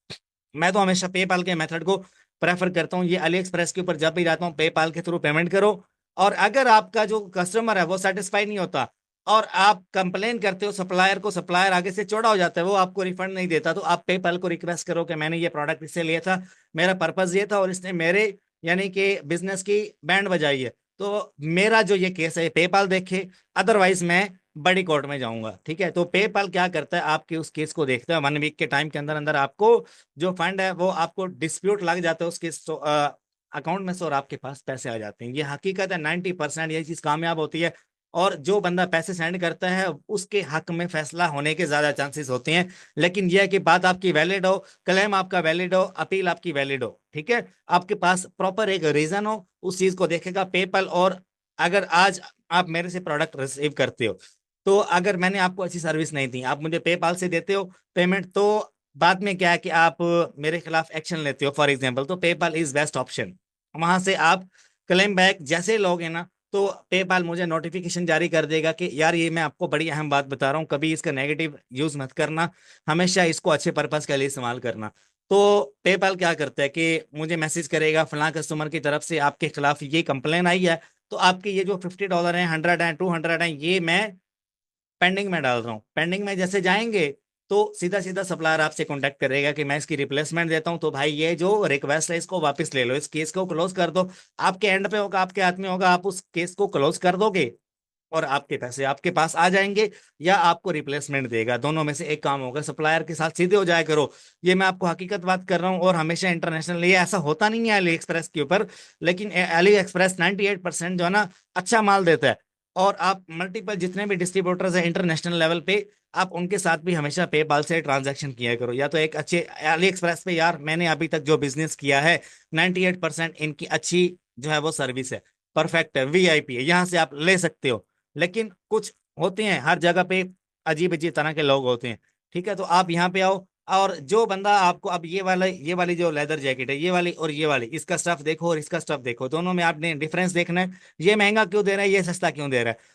मैं तो हमेशा पेपाल के मेथड को प्रेफर करता हूँ। ये अली एक्सप्रेस के ऊपर जब भी जाता हूँ, पेपाल के थ्रू पेमेंट करो। और अगर आपका जो कस्टमर है वो सेटिस्फाई नहीं होता और आप कंप्लेन करते हो सप्लायर को, सप्लायर आगे से चौड़ा हो जाता है, वो आपको रिफंड नहीं देता, तो आप पेपाल को रिक्वेस्ट करो कि मैंने ये प्रोडक्ट इससे लिया था, मेरा पर्पज ये था, और इसने मेरे यानी कि बिजनेस की बैंड बजाई है, तो मेरा जो ये केस है पेपाल देखे, अदरवाइज मैं बड़ी कोर्ट में जाऊंगा। ठीक है, तो पेपाल क्या करता है, आपके उस केस को देखता है, 1 वीक के टाइम के अंदर अंदर आपको जो फंड है वो आपको डिस्प्यूट लग जाता है उसके अकाउंट में से, और आपके पास पैसे आ जाते हैं। ये हकीकत है, 90% ये चीज कामयाब होती है। और जो बंदा पैसे सेंड करता है उसके हक में फैसला होने के ज्यादा चांसेस होते हैं। लेकिन यह है कि बात आपकी वैलिड हो, क्लेम आपका वैलिड हो, अपील आपकी वैलिड हो, ठीक है, आपके पास प्रॉपर एक रीजन हो, उस चीज को देखेगा पेपल। और अगर आज आप मेरे से प्रोडक्ट रिसीव करते हो, तो अगर मैंने आपको अच्छी सर्विस नहीं दी, आप मुझे पेपाल से देते हो पेमेंट, तो बाद में क्या है कि आप मेरे खिलाफ एक्शन लेते हो फॉर एग्जांपल, तो पेपाल इज बेस्ट ऑप्शन। वहां से आप क्लेम बैक जैसे लोगे ना, तो पेपाल मुझे नोटिफिकेशन जारी कर देगा कि यार ये मैं आपको बड़ी अहम बात बता रहा हूँ, कभी इसका नेगेटिव यूज मत करना, हमेशा इसको अच्छे पर्पस के लिए इस्तेमाल करना। तो पेपाल क्या करता है कि मुझे मैसेज करेगा फलां कस्टमर की तरफ से आपके खिलाफ ये कंप्लेन आई है, तो आपके ये जो $50 है, 100 है, 200 है, ये मैं पेंडिंग में डाल रहा हूँ। पेंडिंग में जैसे जाएंगे तो सीधा सीधा सप्लायर आपसे कांटेक्ट करेगा कि मैं इसकी रिप्लेसमेंट देता हूँ, तो भाई ये जो रिक्वेस्ट है इसको वापस ले लो, इस केस को क्लोज कर दो। आपके एंड पे होगा, आपके हाथ में होगा, आप उस केस को क्लोज कर दोगे और आपके पैसे आपके पास आ जाएंगे, या आपको रिप्लेसमेंट देगा, दोनों में से एक काम होगा। सप्लायर के साथ सीधे हो जाया करो। ये मैं आपको हकीकत बात कर रहा हूँ, और हमेशा इंटरनेशनल ये ऐसा होता नहीं है अली एक्सप्रेस के ऊपर, लेकिन अली एक्सप्रेस 98% जो है ना अच्छा माल देता है। और आप मल्टीपल जितने भी डिस्ट्रीब्यूटर्स हैं इंटरनेशनल लेवल पे, आप उनके साथ भी हमेशा पेपाल से ट्रांजैक्शन किया करो। या तो एक अच्छे अली एक्सप्रेस पे, यार मैंने अभी तक जो बिजनेस किया है 98% इनकी अच्छी जो है वो सर्विस है, परफेक्ट है, वीआईपी है, यहाँ से आप ले सकते हो। लेकिन कुछ होते हैं हर जगह पे, अजीब अजीब तरह के लोग होते हैं। ठीक है, तो आप यहाँ पे आओ, और जो बंदा आपको अब ये वाली जो लेदर जैकेट है, ये वाली और ये वाली, इसका स्टफ देखो और इसका स्टफ देखो, दोनों में आपने डिफरेंस देखना है। ये महंगा क्यों दे रहा है, ये सस्ता क्यों दे रहा है।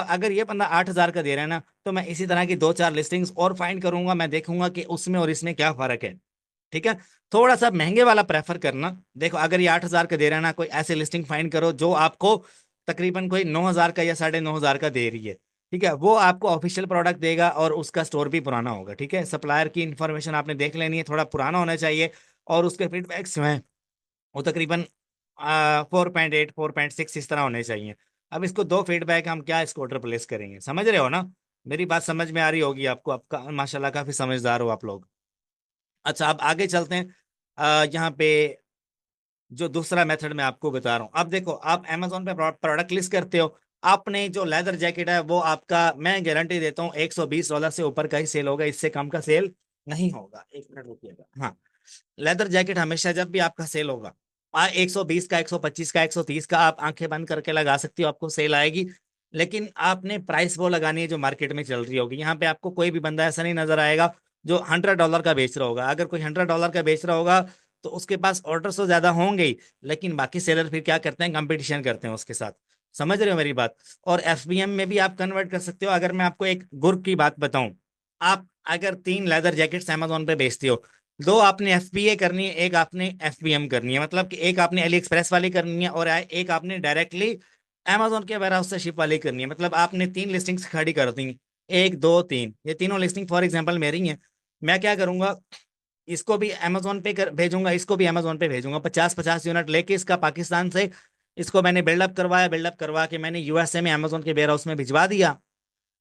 अगर ये बंदा 8,000 का दे रहा है ना, तो मैं इसी तरह की दो चार लिस्टिंग्स और फाइंड करूंगा, मैं देखूंगा कि उसमें और इसमें क्या फर्क है। ठीक है, थोड़ा सा महंगे वाला प्रेफर करना। देखो अगर ये 8,000 का दे रहा है ना, कोई ऐसे लिस्टिंग फाइंड करो जो आपको तकरीबन कोई 9,000 का या 9,500 का दे रही है। ठीक है, वो आपको ऑफिशियल प्रोडक्ट देगा और उसका स्टोर भी पुराना होगा। ठीक है, सप्लायर की इंफॉर्मेशन आपने देख लेनी है, थोड़ा पुराना होना चाहिए, और उसके फीडबैक्स जो हैं वो तकरीबन 4.8 4.6 इस तरह होने चाहिए। अब इसको दो फीडबैक हम क्या इसको रिप्लेस करेंगे, समझ रहे हो ना। मेरी बात समझ में आ रही होगी आपको, आपका माशाल्लाह काफी समझदार हो आप लोग। अच्छा, अब आगे चलते हैं। यहाँ पे जो दूसरा मेथड मैं आपको बता रहा हूँ, अब देखो आप Amazon पे प्रोडक्ट लिस्ट करते हो, आपने जो लेदर जैकेट है वो आपका, मैं गारंटी देता हूँ $120 से ऊपर का ही सेल होगा, इससे कम का सेल नहीं होगा। एक मिनट रुकिएगा। हाँ, लेदर जैकेट हमेशा जब भी आपका सेल होगा 120 का, 125 का, 130 का, आप आंखें बंद करके लगा सकती हो, आपको सेल आएगी। लेकिन आपने प्राइस वो लगानी है जो मार्केट में चल रही होगी। यहाँ पे आपको कोई भी बंदा ऐसा नहीं नजर आएगा जो $100 का बेच रहा होगा। अगर कोई $100 का बेच रहा होगा तो उसके पास ऑर्डर तो ज्यादा होंगे ही, लेकिन बाकी सेलर फिर क्या करते हैं, कंपटीशन करते हैं उसके साथ। समझ रहे हो मेरी बात। और एफबीएम में भी आप कन्वर्ट कर सकते हो। अगर मैं आपको एक गुर की बात बताऊं, आप अगर 3 लेदर जैकेट्स अमेजोन पे बेचते हो, दो आपने एफबीए करनी है, एक आपने एफबीएम करनी है, मतलब कि एक आपने अली एक्सप्रेस वाली करनी है और एक आपने डायरेक्टली अमेजोन के वेयर हाउस से शिप वाली करनी है। मतलब आपने 3 लिस्टिंग्स खड़ी कर दी, एक दो तीन, ये तीनों लिस्टिंग फॉर एग्जांपल मेरी हैं। मैं क्या करूंगा, इसको भी अमेजोन पे भेजूंगा, इसको भी अमेजोन पे भेजूंगा, 50-50 यूनिट लेके इसका पाकिस्तान से। इसको मैंने बिल्डअप करवाया, बिल्डअप करवा के मैंने यूएसए में अमेजोन के वेयर हाउस में भिजवा दिया।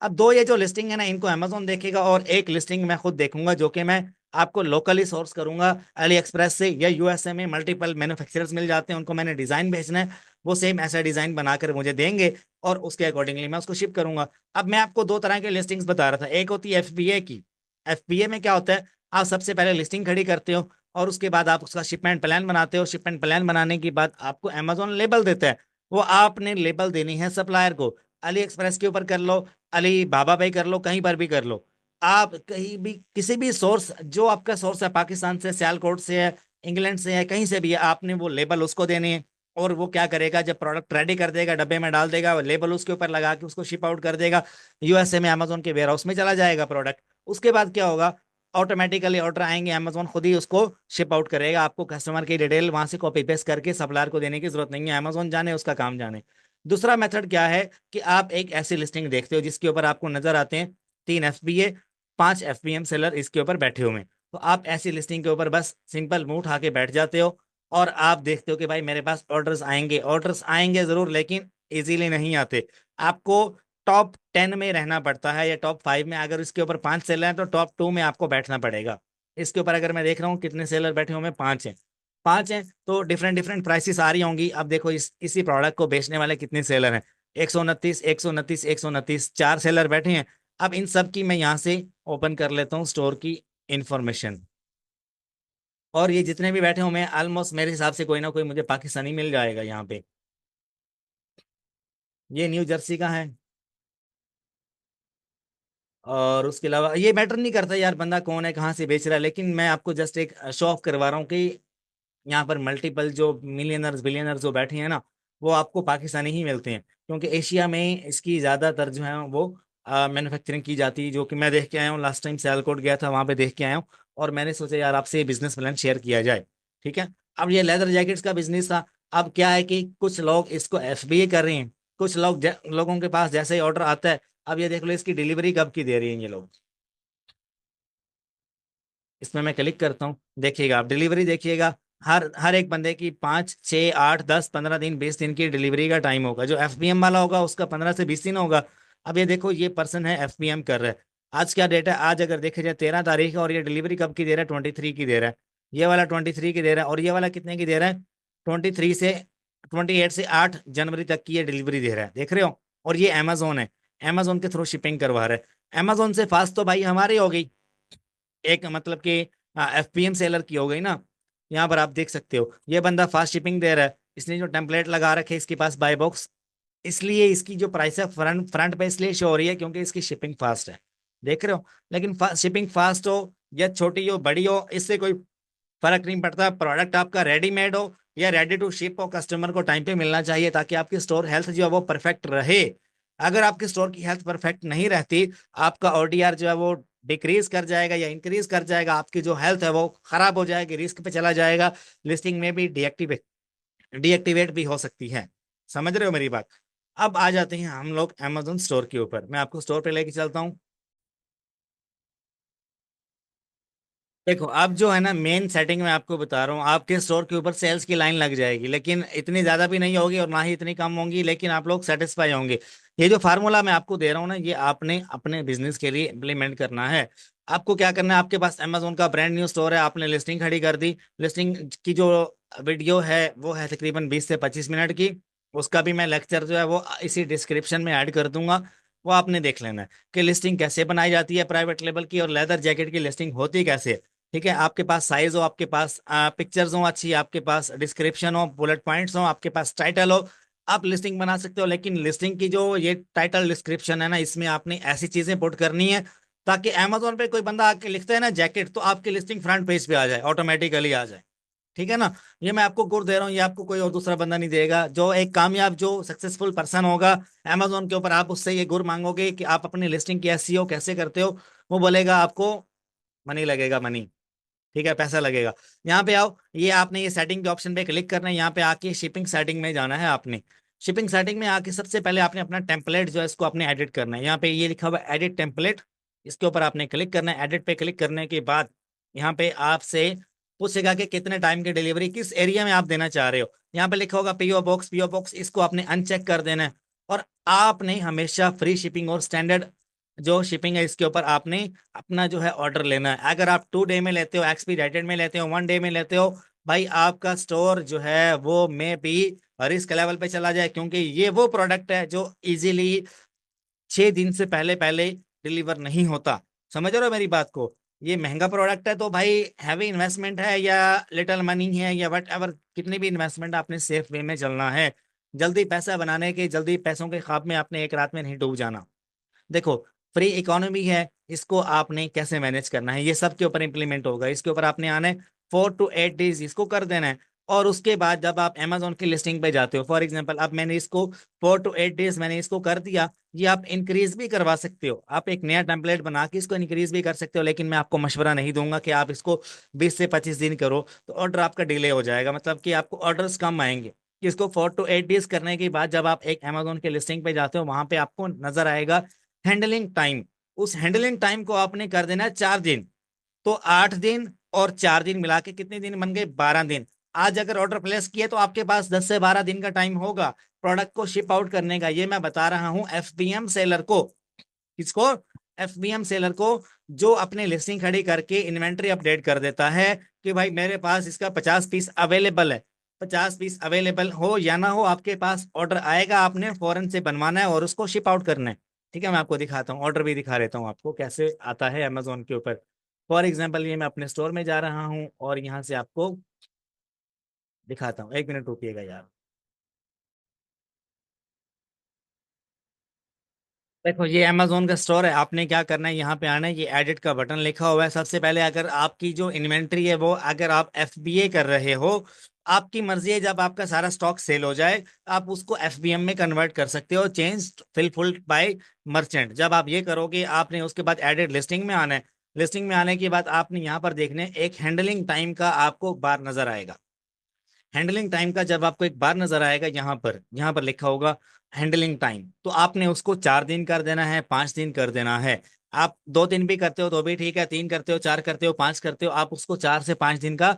अब दो ये जो लिस्टिंग है ना, इनको अमेजोन देखेगा, और एक लिस्टिंग मैं खुद देखूंगा जो कि मैं आपको लोकली सोर्स करूंगा अली एक्सप्रेस से या यूएसए में। मल्टीपल मैन्युफैक्चरर्स मिल जाते हैं, उनको मैंने डिजाइन भेजना है, वो सेम ऐसा डिजाइन बनाकर मुझे देंगे, और उसके अकॉर्डिंगली मैं उसको शिप करूंगा। अब मैं आपको दो तरह के लिस्टिंग्स बता रहा था, एक होती है एफबीए की। एफबीए में क्या होता है, आप सबसे पहले लिस्टिंग खड़ी करते हो, और उसके बाद आप उसका शिपमेंट प्लान बनाते हो। शिपमेंट प्लान बनाने के बाद आपको अमेजोन लेबल देता है, वो आपने लेबल देनी है सप्लायर को। अली एक्सप्रेस के ऊपर कर लो, अली बाबा भाई कर लो, कहीं पर भी कर लो। आप कहीं भी किसी भी सोर्स, जो आपका सोर्स है पाकिस्तान से, सियालकोट से है, इंग्लैंड से है, कहीं से भी है, आपने वो लेबल उसको देने हैं। और वो क्या करेगा, जब प्रोडक्ट रेडी कर देगा, डब्बे में डाल देगा, लेबल उसके ऊपर लगा के उसको शिप आउट कर देगा, यूएसए में अमेजोन के वेयर हाउस में चला जाएगा प्रोडक्ट। उसके बाद क्या होगा, ऑटोमेटिकली ऑर्डर आएंगे, अमेजोन खुद ही उसको शिप आउट करेगा। आपको कस्टमर की डिटेल वहां से कॉपी पेस्ट करके सप्लायर को देने की जरूरत नहीं है, अमेजोन जाने उसका काम जाने। दूसरा मेथड क्या है कि आप एक ऐसी लिस्टिंग देखते हो जिसके ऊपर आपको नजर आते हैं 3 एफबीए, 5 एफबीएम सेलर इसके ऊपर बैठे हुए हैं, तो आप ऐसी लिस्टिंग के ऊपर बस सिंपल मुंह उठा के बैठ जाते हो, और आप देखते हो कि भाई मेरे पास ऑर्डर्स आएंगे। ऑर्डर्स आएंगे जरूर, लेकिन इजीली नहीं आते। आपको टॉप 10 में रहना पड़ता है, या टॉप 5 में। अगर इसके ऊपर 5 सेलर हैं तो टॉप 2 में आपको बैठना पड़ेगा। इसके ऊपर अगर मैं देख रहा हूँ कितने सेलर बैठे हुए हैं, 5 हैं। 5 हैं तो डिफरेंट डिफरेंट प्राइसेस आ रही होंगी। अब देखो इसी प्रोडक्ट को बेचने वाले कितने सेलर हैं, 129, 129, 129, 4 सेलर बैठे हैं। अब इन सब की मैं यहाँ से ओपन कर लेता हूँ स्टोर की इंफॉर्मेशन, और ये जितने भी बैठे हुए हैं ऑलमोस्ट मेरे हिसाब से कोई ना कोई मुझे पाकिस्तानी मिल जाएगा यहाँ पे। ये न्यू जर्सी का है। और उसके अलावा ये मैटर नहीं करता यार बंदा कौन है, कहाँ से बेच रहा है, लेकिन मैं आपको जस्ट एक शो ऑफ करवा रहा हूँ कि यहाँ पर मल्टीपल जो मिलियनर्स बिलियनर्स जो बैठे हैं ना, वो आपको पाकिस्तानी ही मिलते हैं। क्योंकि एशिया में इसकी ज्यादातर जो है वो मैन्युफैक्चरिंग की जाती है, जो कि मैं देख के आया हूँ। लास्ट टाइम सियालकोट गया था, वहां पे देख के आया हूँ। और मैंने सोचा यार आपसे बिजनेस प्लान शेयर किया जाए। ठीक है। अब ये लेदर जैकेट्स का बिजनेस था। अब क्या है कि कुछ लोग इसको एफबीए कर रहे हैं, कुछ लोगों के पास जैसे ही ऑर्डर आता है, अब ये देख लो इसकी डिलीवरी कब की दे रही है ये लोग। इसमें मैं क्लिक करता हूँ, देखिएगा आप डिलीवरी देखिएगा। हर हर एक बंदे की 5 6 8 10 15 दिन 20 दिन की डिलीवरी का टाइम होगा। जो एफबीएम वाला होगा उसका 15 से 20 दिन होगा। अब ये देखो ये पर्सन है एफबीएम कर रहा है। आज क्या डेट है, आज अगर देखे जाए 13 तारीख है, और ये डिलीवरी कब की दे रहा है, 23 की दे रहा है। ये वाला 23 की दे रहा है, और ये वाला कितने की दे रहा है, 28 से 8 जनवरी तक की ये डिलीवरी दे रहा है, देख रहे हो। और ये अमेजोन है, अमेजोन के थ्रू शिपिंग करवा रहा है। अमेजोन से फास्ट तो भाई हमारी हो गई, एक मतलब कि एफपीएम सेलर की हो गई ना। यहाँ पर आप देख सकते हो ये बंदा फास्ट शिपिंग दे रहा है, इसने जो टेम्पलेट लगा रखे इसके पास बाय बॉक्स, इसलिए इसकी जो प्राइस है फ्रंट फ्रंट पे इसलिए शो हो रही है क्योंकि इसकी शिपिंग फास्ट है, देख रहे हो। लेकिन शिपिंग फास्ट हो या छोटी हो बड़ी हो, इससे कोई फर्क नहीं पड़ता। प्रोडक्ट आपका रेडीमेड हो या रेडी टू शिप हो, कस्टमर को टाइम पे मिलना चाहिए ताकि आपकी स्टोर हेल्थ जो है वो परफेक्ट रहे। अगर आपकी स्टोर की हेल्थ परफेक्ट नहीं रहती, आपका ओडीआर जो है वो डिक्रीज कर जाएगा या इंक्रीज कर जाएगा, आपकी जो हेल्थ है वो खराब हो जाएगी, रिस्क पे चला जाएगा, लिस्टिंग में भी डीएक्टिवेट डीएक्टिवेट भी हो सकती है। समझ रहे हो मेरी बात। अब आ जाते हैं हम लोग अमेजोन स्टोर के ऊपर, मैं आपको स्टोर पे लेके चलता हूँ। देखो अब जो है ना मेन सेटिंग में आपको बता रहा हूँ, आपके स्टोर के ऊपर सेल्स की लाइन लग जाएगी, लेकिन इतनी ज्यादा भी नहीं होगी और ना ही इतनी कम होंगी, लेकिन आप लोग सेटिस्फाई होंगे। ये जो फार्मूला मैं आपको दे रहा हूँ ना, ये आपने अपने बिजनेस के लिए इम्प्लीमेंट करना है। आपको क्या करना है, आपके पास अमेजोन का ब्रांड न्यू स्टोर है, आपने लिस्टिंग खड़ी कर दी। लिस्टिंग की जो वीडियो है वो है तकरीबन 20 से 25 मिनट की। उसका भी मैं लेक्चर जो है वो इसी डिस्क्रिप्शन में ऐड कर दूंगा। वो आपने देख लेना है कि लिस्टिंग कैसे बनाई जाती है प्राइवेट लेवल की, और लेदर जैकेट की लिस्टिंग होती कैसे है। ठीक है, आपके पास साइज हो, आपके पास पिक्चर्स हो अच्छी, आपके पास डिस्क्रिप्शन हो, बुलेट पॉइंट्स हो, आपके पास टाइटल हो, आप लिस्टिंग बना सकते हो। लेकिन लिस्टिंग की जो ये टाइटल डिस्क्रिप्शन है ना, इसमें आपने ऐसी चीजें पुट करनी है ताकि अमेजोन पे कोई बंदा आके लिखता है ना जैकेट, तो आपकी लिस्टिंग फ्रंट पेज पे आ जाए, ऑटोमेटिकली आ जाए। ठीक है ना। ये मैं आपको गुर दे रहा हूँ, ये आपको कोई और दूसरा बंदा नहीं देगा। जो एक कामयाब जो सक्सेसफुल पर्सन होगा अमेजोन के ऊपर, आप उससे ये गुर मांगोगे कि आप अपनी लिस्टिंग की एसईओ कैसे करते हो, वो बोलेगा आपको मनी लगेगा, मनी। ठीक है, पैसा लगेगा। यहाँ पे आओ, ये आपने ये सेटिंग के ऑप्शन पे क्लिक करना है, यहाँ पे आके शिपिंग सेटिंग में जाना है आपने। शिपिंग सेटिंग में आके सबसे पहले आपने अपना टेम्पलेट जो है इसको आपने एडिट करना है। यहाँ पे ये लिखा हुआ है एडिट टेम्पलेट, इसके ऊपर आपने क्लिक करना है। एडिट पे क्लिक करने के बाद यहाँ पे आपसे पूछेगा कि कितने टाइम की डिलीवरी किस एरिया में आप देना चाह रहे हो। यहाँ पे लिखा होगा पीओ बॉक्स, पीओ बॉक्स इसको आपने अनचेक कर देना है। और आपने हमेशा फ्री शिपिंग और स्टैंडर्ड जो शिपिंग है इसके ऊपर आपने अपना जो है ऑर्डर लेना है। अगर आप 2 डे में लेते हो, एक्सपीडाइटेड में लेते हो, 1 डे में लेते हो, भाई आपका स्टोर जो है वो में भी रिस्क लेवल पे चला जाए, क्योंकि ये वो प्रोडक्ट है जो इजीली 6 दिन से पहले पहले डिलीवर नहीं होता। समझ रहे हो मेरी बात को। ये महंगा प्रोडक्ट है तो भाई हैवी इन्वेस्टमेंट है या लिटिल मनी है या वट एवर, कितनी भी इन्वेस्टमेंट, आपने सेफ वे में चलना है। जल्दी पैसा बनाने के, जल्दी पैसों के ख्वाब में आपने एक रात में नहीं डूब जाना। देखो फ्री इकोनॉमी है, इसको आपने कैसे मैनेज करना है ये सबके ऊपर इंप्लीमेंट होगा। इसके ऊपर आपने आने 4 to 8 डेज इसको कर देना है। और उसके बाद जब आप अमेजोन की लिस्टिंग पे जाते हो, फॉर एग्जांपल अब मैंने इसको 4 to 8 डेज मैंने इसको कर दिया, ये आप इंक्रीज भी करवा सकते हो। आप एक नया टेम्पलेट बना के इसको इंक्रीज भी कर सकते हो, लेकिन मैं आपको मशवरा नहीं दूंगा कि आप इसको 20 से 25 दिन करो, तो ऑर्डर आपका डिले हो जाएगा, मतलब कि आपको ऑर्डर्स कम आएंगे। इसको 4 to 8 डेज करने के बाद जब आप एक अमेजोन के लिस्टिंग पे जाते हो, वहां पे आपको नजर आएगा हैंडलिंग टाइम। उस हैंडलिंग टाइम को आपने कर देना है 4 दिन। तो 8 दिन और 4 दिन मिला के कितने दिन बन गए, 12 दिन। आज अगर ऑर्डर प्लेस किया तो आपके पास 10 से 12 दिन का टाइम होगा प्रोडक्ट को शिप आउट करने का। ये मैं बता रहा हूं एफबीएम सेलर को। किसको, एफबीएम सेलर को, जो अपने लिस्टिंग खड़ी करके इन्वेंट्री अपडेट कर देता है कि भाई मेरे पास इसका 50 पीस अवेलेबल है। 50 पीस अवेलेबल हो या ना हो, आपके पास ऑर्डर आएगा, आपने फौरन से बनवाना है और उसको शिप आउट करना है। ठीक है, मैं आपको दिखाता हूँ, ऑर्डर भी दिखा देता हूँ आपको कैसे आता है अमेजोन के ऊपर। फॉर एग्जाम्पल ये मैं अपने स्टोर में जा रहा हूँ और यहाँ से आपको दिखाता हूँ, 1 मिनट रुकिएगा यार। देखो ये अमेजोन का स्टोर है, आपने क्या करना है, यहाँ पे आना है, ये एडिट का बटन लिखा हुआ है। सबसे पहले अगर आपकी जो इन्वेंट्री है वो, अगर आप एफबीए कर रहे हो, आपकी मर्जी है, जब आपका सारा स्टॉक सेल हो जाए आप उसको एफबीएम में कन्वर्ट कर सकते हो, चेंज फिल बाय मर्चेंट। जब आप ये करोगे, आपने उसके बाद एडिट लिस्टिंग में आना है। लिस्टिंग में आने के बाद आपने यहाँ पर देखने एक हैंडलिंग टाइम का आपको बार नजर आएगा। हैंडलिंग टाइम का जब आपको एक बार नजर आएगा, यहाँ पर लिखा होगा हैंडलिंग टाइम, तो आपने उसको 4 दिन कर देना है, 5 दिन कर देना है। आप 2 दिन भी करते हो तो भी ठीक है, 3 करते हो, 4 करते हो, 5 करते हो, आप उसको 4 से 5 दिन का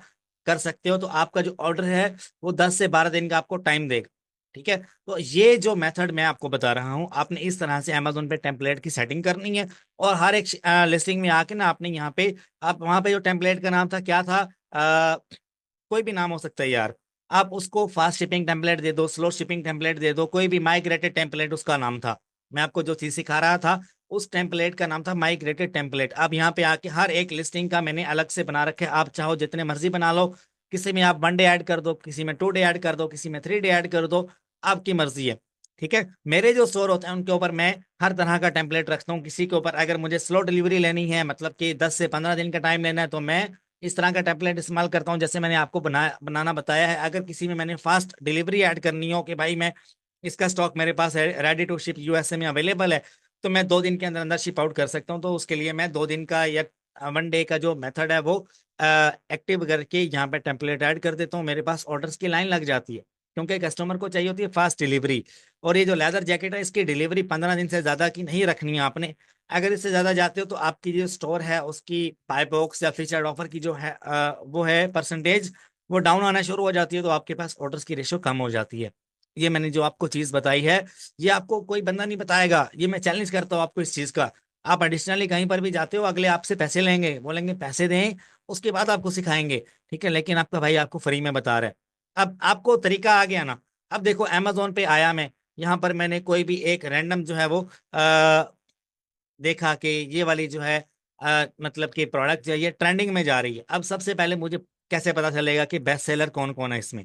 कर सकते हो। तो आपका जो ऑर्डर है वो 10 से 12 दिन का आपको टाइम देगा। ठीक है। तो ये जो मेथड मैं आपको बता रहा हूँ, आपने इस तरह से अमेजोन पे टेम्पलेट की सेटिंग करनी है। और हर एक लिस्टिंग में आके ना आपने यहाँ पे, आप वहां पे जो टेम्पलेट का नाम था क्या था, कोई भी नाम हो सकता है यार, आप उसको फास्ट शिपिंग टेम्पलेट दे दो, स्लो शिपिंग टेम्पलेट दे दो, कोई भी माइग्रेटेड टेम्पलेट उसका नाम था। मैं आपको जो चीज सिखा रहा था उस टेम्पलेट का नाम था माइग्रेटेड टेम्पलेट। अब यहाँ पे आके हर एक लिस्टिंग का मैंने अलग से बना रखे, आप चाहो जितने मर्जी बना लो। किसी में आप 1 डे ऐड कर दो, किसी में 2 डे ऐड कर दो, किसी में 3 डे ऐड कर दो, आपकी मर्जी है। ठीक है। मेरे जो स्टोर होते हैं उनके ऊपर मैं हर तरह का टेम्पलेट रखता हूँ। किसी के ऊपर अगर मुझे स्लो डिलीवरी लेनी है, मतलब कि 10 से 15 दिन का टाइम लेना है, तो मैं इस तरह का टेम्पलेट इस्तेमाल करता हूँ जैसे मैंने आपको बनाना बताया है। अगर किसी में मैंने फास्ट डिलीवरी ऐड करनी हो कि भाई मैं, इसका स्टॉक मेरे पास है, रेडी टू शिप यूएसए में अवेलेबल है, तो मैं 2 दिन के अंदर अंदर शिप आउट कर सकता हूँ। तो उसके लिए मैं 2 दिन का या 1 डे का जो मेथड है वो एक्टिव करके यहाँ पे टेम्पलेट ऐड कर देता हूँ। मेरे पास ऑर्डर्स की लाइन लग जाती है, क्योंकि कस्टमर को चाहिए होती है फास्ट डिलीवरी। और ये जो लेदर जैकेट है, इसकी डिलीवरी 15 दिन से ज्यादा की नहीं रखनी है आपने। अगर इससे ज्यादा जाते हो तो आपकी जो स्टोर है उसकी बाय बॉक्स या फीचर्ड ऑफर की जो है वो है परसेंटेज, वो डाउन आना शुरू हो जाती है, तो आपके पास ऑर्डर्स की रेशियो कम हो जाती है। ये मैंने जो आपको चीज बताई है, ये आपको कोई बंदा नहीं बताएगा, ये मैं चैलेंज करता हूँ आपको इस चीज का। आप एडिशनली कहीं पर भी जाते हो, अगले आपसे पैसे लेंगे, बोलेंगे पैसे दें, उसके बाद आपको सिखाएंगे। ठीक है, लेकिन आपका भाई आपको फ्री में बता रहा है। अब आपको तरीका आ गया ना। अब देखो अमेजोन पे आया मैं, यहाँ पर मैंने कोई भी एक रैंडम जो है वो देखा कि ये वाली जो है मतलब कि प्रोडक्ट जो है ये ट्रेंडिंग में जा रही है। अब सबसे पहले मुझे कैसे पता चलेगा कि बेस्ट सेलर कौन कौन है इसमें,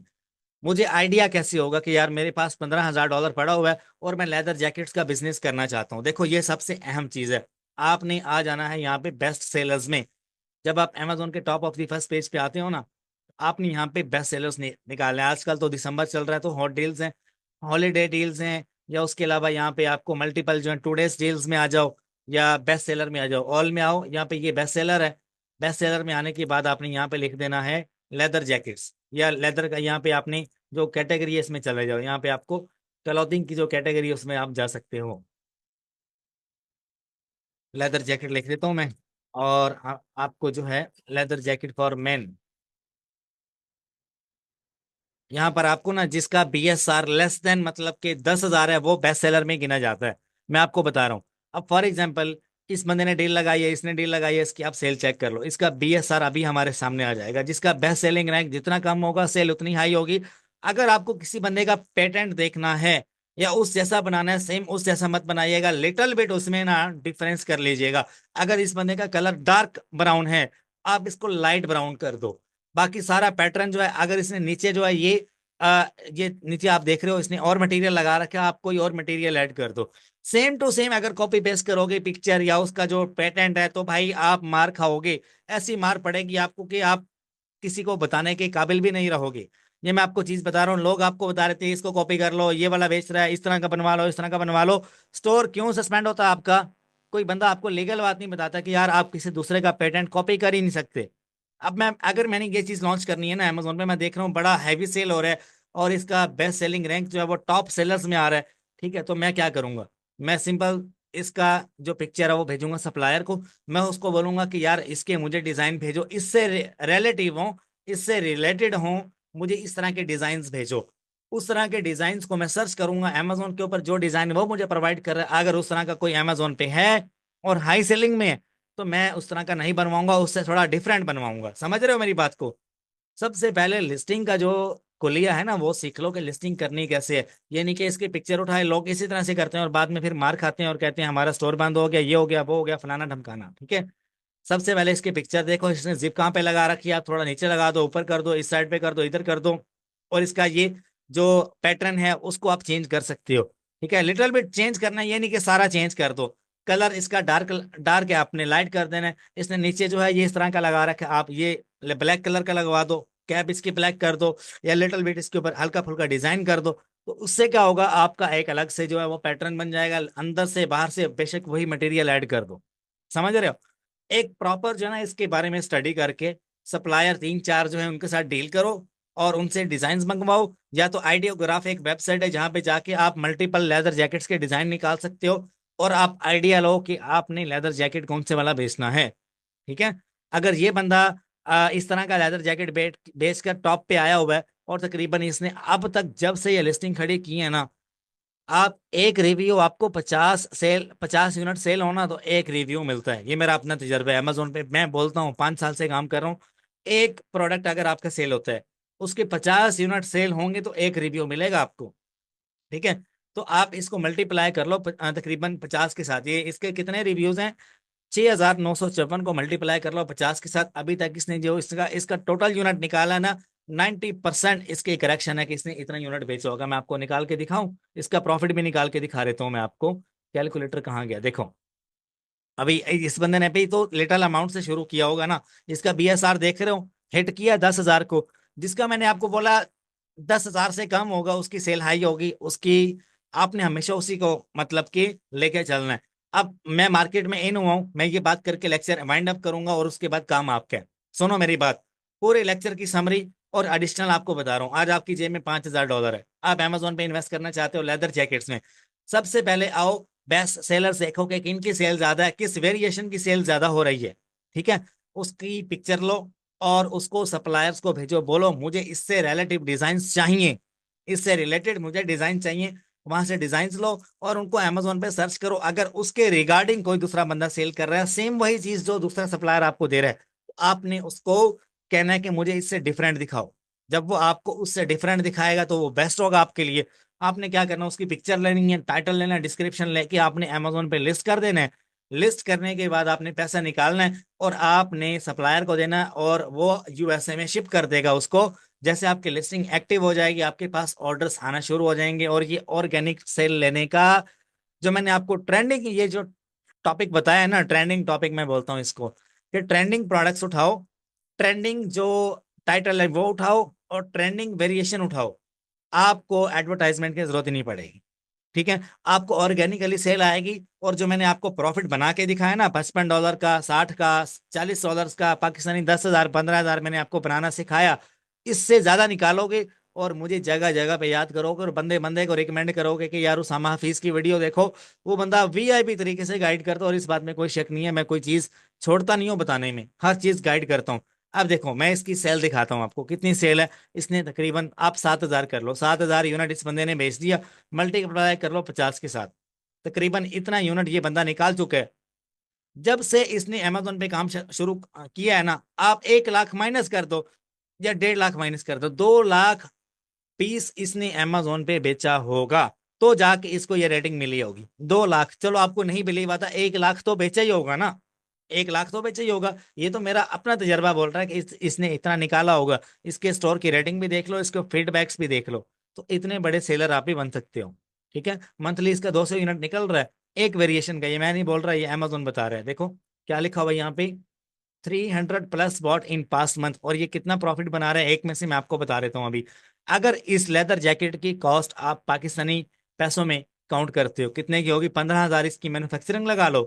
मुझे आइडिया कैसे होगा कि यार मेरे पास $15,000 पड़ा हुआ है और मैं लेदर जैकेट्स का बिजनेस करना चाहता हूँ। देखो ये सबसे अहम चीज है, आपने आ जाना है यहाँ पे बेस्ट सेलर्स में। जब आप अमेजोन के top of the first page पे आते हो ना, आपने यहाँ पे बेस्ट सेलर्स निकालने हैं। आजकल तो दिसंबर चल रहा है तो हॉट डील्स हैं, हॉलीडे डील्स हैं, या उसके अलावा यहाँ पे आपको मल्टीपल जो है टू डेज डील्स में आ जाओ, या बेस्ट सेलर में आ जाओ, ऑल में आओ। यहाँ पे ये बेस्ट सेलर है। बेस्ट सेलर में आने के बाद आपने यहाँ पे लिख देना है लेदर जैकेट्स, या लेदर का यहाँ पे आपने जो कैटेगरी है इसमें चले जाओ। यहाँ पे आपको क्लॉथिंग की जो कैटेगरी है उसमें आप जा सकते हो। लेदर जैकेट लिख देता हूँ मैं। और आपको जो है लेदर जैकेट फॉर मेन, यहाँ पर आपको ना जिसका बीएसआर लेस देन मतलब कि 10,000 है वो बेस्ट सेलर में गिना जाता है। मैं आपको बता रहा हूँ। अब फॉर एग्जाम्पल इस बंदे ने डील लगाई है, इसने डील लगाई है, इसकी आप सेल चेक कर लो, इसका बीएसआर अभी हमारे सामने आ जाएगा। जिसका बेस्ट सेलिंग रैंक जितना कम होगा सेल उतनी हाई होगी। अगर आपको किसी बंदे का पेटेंट देखना है या उस जैसा बनाना है, सेम उस जैसा मत बनाइएगा, लिटिल बिट उसमें ना डिफरेंस कर लीजिएगा। अगर इस बंदे का कलर डार्क ब्राउन है, आप इसको लाइट ब्राउन कर दो। बाकी सारा पैटर्न जो है, अगर इसने नीचे जो है ये नीचे आप देख रहे हो इसने और मटेरियल लगा रखा है, आप कोई और मटेरियल ऐड कर दो। सेम टू सेम अगर कॉपी पेस्ट करोगे पिक्चर या उसका जो पेटेंट है, तो भाई आप मार खाओगे। ऐसी मार पड़ेगी आपको कि आप किसी को बताने के काबिल भी नहीं रहोगे। ये मैं आपको चीज बता रहा हूँ, लोग आपको बता रहे थे इसको कॉपी कर लो, ये वाला बेच रहा है, इस तरह का बनवा लो, इस तरह का बनवा लो। स्टोर क्यों सस्पेंड होता है आपका? कोई बंदा आपको लीगल बात नहीं बताता कि यार आप किसी दूसरे का पेटेंट कॉपी कर ही नहीं सकते। अब मैं, अगर मैंने ये चीज लॉन्च करनी है ना अमेजोन पे, मैं देख रहा हूँ बड़ा हैवी सेल हो रहा है और इसका बेस्ट सेलिंग रैंक जो है वो टॉप सेलर्स में आ रहा है। ठीक है, तो मैं क्या करूंगा, मैं सिंपल इसका जो पिक्चर है वो भेजूंगा सप्लायर को। मैं उसको बोलूंगा कि यार इसके मुझे डिजाइन भेजो, इससे रिलेटिव हो, इससे रिलेटेड हो, मुझे इस तरह के डिजाइन भेजो। उस तरह के डिजाइन को मैं सर्च करूंगा अमेजोन के ऊपर, जो डिजाइन वो मुझे प्रोवाइड कर रहा है, अगर उस तरह का कोई अमेजोन पे है और हाई सेलिंग में है, तो मैं उस तरह का नहीं बनवाऊंगा, उससे थोड़ा डिफरेंट बनवाऊंगा। समझ रहे हो मेरी बात को? सबसे पहले लिस्टिंग का जो कुलिया है ना वो सीख लो कि लिस्टिंग करनी कैसे है। ये नहीं कि इसकी पिक्चर उठाए, लोग इसी तरह से करते हैं और बाद में फिर मार खाते हैं और कहते हैं हमारा स्टोर बंद हो गया, ये हो गया, वो हो गया, फलाना ढमकाना। ठीक है। सबसे पहले इसकी पिक्चर देखो, इसने जिप कहाँ पे लगा रखी है, आप थोड़ा नीचे लगा दो, ऊपर कर दो, इस साइड पे कर दो, इधर कर दो। और इसका ये जो पैटर्न है उसको आप चेंज कर सकते हो। ठीक है, लिटिल बिट चेंज करना है, ये नहीं कि सारा चेंज कर दो। कलर इसका डार्क डार्क है, आपने लाइट कर देना है। इसने नीचे जो है ये इस तरह का लगा रखा है, आप ये ब्लैक कलर का लगवा दो, कैप इसकी ब्लैक कर दो, या लिटिल बिट इसके ऊपर हल्का फुल्का डिजाइन कर दो। तो उससे क्या होगा, आपका एक अलग से जो है वो पैटर्न बन जाएगा, अंदर से बाहर से बेशक वही मटेरियल ऐड कर दो। समझ रहे हो? एक प्रॉपर जो है ना इसके बारे में स्टडी करके सप्लायर 3 4 जो है उनके साथ डील करो, और उनसे डिजाइन मंगवाओ। या तो आइडियोग्राफ एक वेबसाइट है जहां पे जाके आप मल्टीपल लेदर जैकेट्स के डिजाइन निकाल सकते हो, और आप आइडिया लो कि आपने लेदर जैकेट कौन से वाला बेचना है। ठीक है, अगर ये बंदा इस तरह का लेदर जैकेट बेच कर टॉप पे आया हुआ है, और तकरीबन इसने अब तक जब से ये लिस्टिंग खड़ी की है ना, आप एक रिव्यू, आपको 50 यूनिट सेल होना तो एक रिव्यू मिलता है। ये मेरा अपना तजर्बा है, अमेजोन पे मैं बोलता हूँ 5 साल से काम कर रहा हूँ। एक प्रोडक्ट अगर आपका सेल होता है, उसके 50 यूनिट सेल होंगे तो एक रिव्यू मिलेगा आपको। ठीक है, तो आप इसको मल्टीप्लाई कर लो तकरीबन 50 के साथ। ये इसके कितने रिव्यूज हैं, 6,954 को मल्टीप्लाई कर लो 50 के साथ। अभी तक इसने जो इसका इसका टोटल यूनिट निकाला ना, 90% इसकी करेक्शन है कि इसने इतना यूनिट बेचा होगा। मैं आपको निकाल के दिखाऊं, इसका प्रॉफिट भी निकाल के दिखा देता हूँ मैं आपको। कैलकुलेटर कहाँ गया, देखो। अभी इस बंदे ने भी तो लिटल अमाउंट से शुरू किया होगा ना। इसका बीएसआर देख रहे हो, हिट किया 10,000 को। जिसका मैंने आपको बोला 10,000 से कम होगा उसकी सेल हाई होगी, उसकी आपने हमेशा उसी को मतलब कि लेके चलना है। अब मैं मार्केट में इन हुआ हूं, मैं ये बात करके लेक्चर वाइंड अप करूंगा और उसके बाद काम आपका है। सुनो मेरी बात, पूरे लेक्चर की समरी और एडिशनल आपको बता रहा हूँ। आज आपकी जेब में $5,000 है, आप अमेजोन पे इन्वेस्ट करना चाहते हो लेदर जैकेट्स में। सबसे पहले आओ बेस्ट सेलर देखो कि किनकी सेल ज्यादा है, किस वेरिएशन की सेल ज्यादा हो रही है। ठीक है, उसकी पिक्चर लो और उसको सप्लायर्स को भेजो, बोलो मुझे इससे रिलेटिव डिजाइन चाहिए, इससे रिलेटेड मुझे डिजाइन चाहिए। वहां से डिजाइन लो और उनको अमेजोन पे सर्च करो, अगर उसके रिगार्डिंग कोई दूसरा बंदा सेल कर रहा है सेम वही चीज जो दूसरा सप्लायर आपको दे रहा है, तो आपने उसको कहना है कि मुझे इससे डिफरेंट दिखाओ। जब वो आपको उससे डिफरेंट दिखाएगा तो वो बेस्ट होगा आपके लिए। आपने क्या करना है, उसकी पिक्चर लेनी है, टाइटल लेना है, डिस्क्रिप्शन लेके आपने अमेजोन पे लिस्ट कर देना है। लिस्ट करने के बाद आपने पैसा निकालना है और आपने सप्लायर को देना है, और वो यूएसए में शिप कर देगा उसको। जैसे आपकी लिस्टिंग एक्टिव हो जाएगी, आपके पास ऑर्डर्स आना शुरू हो जाएंगे। और ये ऑर्गेनिक सेल लेने का जो मैंने आपको ट्रेंडिंग ये जो टॉपिक बताया है ना, ट्रेंडिंग टॉपिक मैं बोलता हूँ इसको, कि ट्रेंडिंग प्रोडक्ट्स उठाओ, ट्रेंडिंग जो टाइटल है वो उठाओ, और ट्रेंडिंग वेरिएशन उठाओ। आपको एडवर्टाइजमेंट की जरूरत ही नहीं पड़ेगी। ठीक है, आपको ऑर्गेनिकली सेल आएगी। और जो मैंने आपको प्रॉफिट बना के दिखाया ना, $55 का, 60 का, $40 का, पाकिस्तानी 10,000 15,000 मैंने आपको बनाना सिखाया, इससे ज्यादा निकालोगे। और मुझे जगह जगह पे याद करोगे और बंदे बंदे को रिकमेंड करोगे कि यार उसामा हाफिज की वीडियो देखो, वो बंदा वीआईपी तरीके से गाइड करता है। और इस बात में कोई शक नहीं है, मैं कोई चीज छोड़ता नहीं हूँ बताने में, हर चीज गाइड करता हूँ। अब देखो मैं इसकी सेल दिखाता हूँ आपको, कितनी सेल है। इसने तकरीबन आप 7,000 कर लो, 7,000 यूनिट इस बंदे ने बेच दिया, मल्टीप्लाई कर लो 50 के साथ। तकरीबन इतना यूनिट ये बंदा निकाल चुका है। जब से इसने अमेजोन पे काम शुरू किया है ना, आप 1 लाख माइनस कर दो या 1.5 लाख माइनस कर दो, 2 लाख पीस इसने अमेजोन पे बेचा होगा, तो जाके इसको ये रेटिंग मिली होगी। 2 लाख, चलो आपको नहीं बिलीव आता, 1 लाख तो बेचा ही होगा ना, 1 लाख तो बेचा ही होगा। ये तो मेरा अपना तजर्बा बोल रहा है कि इसने इतना निकाला होगा। इसके स्टोर की रेटिंग भी देख लो, इसके फीडबैक्स भी देख लो, तो इतने बड़े सेलर आप भी बन सकते हो। ठीक है, मंथली इसका 200 यूनिट निकल रहा है एक वेरिएशन का। ये मैं नहीं बोल रहा, ये अमेजोन बता रहा है। देखो क्या लिखा हुआ है यहाँ पे, 300+ बॉट इन पास्ट मंथ। और ये कितना प्रॉफिट बना रहा है, एक में से मैं आपको बता देता हूँ अभी। अगर इस लेदर जैकेट की कॉस्ट आप पाकिस्तानी पैसों में काउंट करते हो कितने की होगी, 15,000 इसकी मैन्युफैक्चरिंग लगा लो।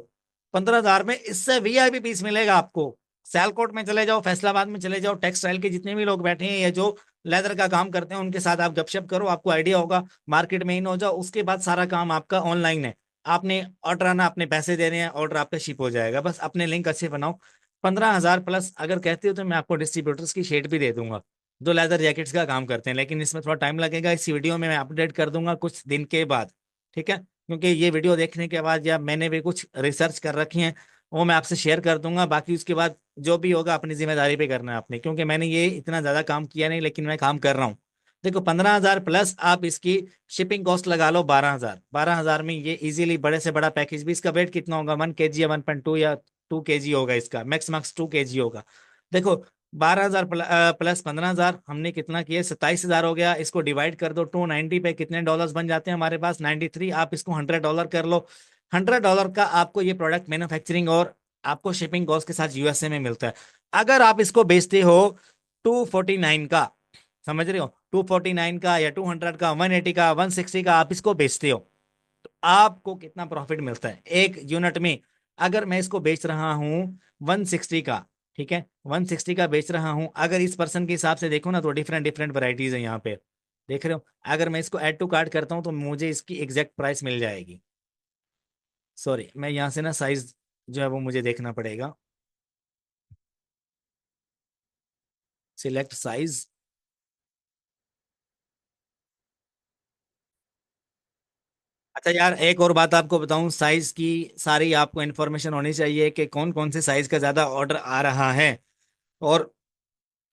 15,000 में इससे वीआईपी पीस मिलेगा आपको। सियालकोट में चले जाओ, फैसलाबाद में चले जाओ, टेक्सटाइल के जितने भी लोग बैठे हैं या जो लेदर का काम करते हैं उनके साथ आप गपशप करो, आपको आइडिया होगा। मार्केट में इन हो जाओ, उसके बाद सारा काम आपका ऑनलाइन है। आपने ऑर्डर आना, अपने पैसे देने हैं, ऑर्डर आपका शिप हो जाएगा। बस अपने लिंक अच्छे बनाओ। 15,000+ अगर कहते हो तो मैं आपको डिस्ट्रीब्यूटर्स की शेड भी दे दूंगा जो लेदर जैकेट्स का काम करते हैं, लेकिन इसमें थोड़ा टाइम लगेगा। इस वीडियो में मैं अपडेट कर दूंगा कुछ दिन के बाद। ठीक है, क्योंकि ये वीडियो देखने के बाद या मैंने भी कुछ रिसर्च कर रखी है, वो मैं आपसे शेयर कर दूंगा। बाकी उसके बाद जो भी होगा अपनी जिम्मेदारी पे करना है आपने, क्योंकि मैंने ये इतना ज्यादा काम किया नहीं, लेकिन मैं काम कर रहा हूँ। देखो 15,000+ आप इसकी शिपिंग कॉस्ट लगा लो 12,000। 12,000 में ये इजीली बड़े से बड़ा पैकेज भी, इसका वेट कितना होगा, 1 kg या 1.2 या 2 kg होगा, इसका मैक्स मैक्स 2 kg होगा। देखो 12,000 प्लस 15,000, हमने कितना किया, 27,000 हो गया। इसको डिवाइड कर दो 290 पे, कितने डॉलर्स बन जाते हैं हमारे पास, 93। आप इसको $100 कर लो। $100 का आपको ये प्रोडक्ट मैन्युफैक्चरिंग और आपको शिपिंग कॉस्ट के साथ यूएसए में मिलता है। अगर आप इसको बेचते हो 249 का, समझ रहे हो, 249 का या 200 का, 180 का, 160 का आप इसको बेचते हो, तो आपको कितना प्रॉफिट मिलता है एक यूनिट में। अगर मैं इसको बेच रहा हूं 160 का, ठीक है, 160 का बेच रहा हूं, अगर इस पर्सन के हिसाब से देखो ना तो डिफरेंट डिफरेंट वैरायटीज है यहाँ पे, देख रहे हो। अगर मैं इसको ऐड टू कार्ट करता हूं तो मुझे इसकी एग्जैक्ट प्राइस मिल जाएगी। सॉरी, मैं यहाँ से ना साइज जो है वो मुझे देखना पड़ेगा, सिलेक्ट साइज। अच्छा यार, एक और बात आपको बताऊं, साइज की सारी आपको इन्फॉर्मेशन होनी चाहिए कि कौन कौन से साइज का ज्यादा ऑर्डर आ रहा है और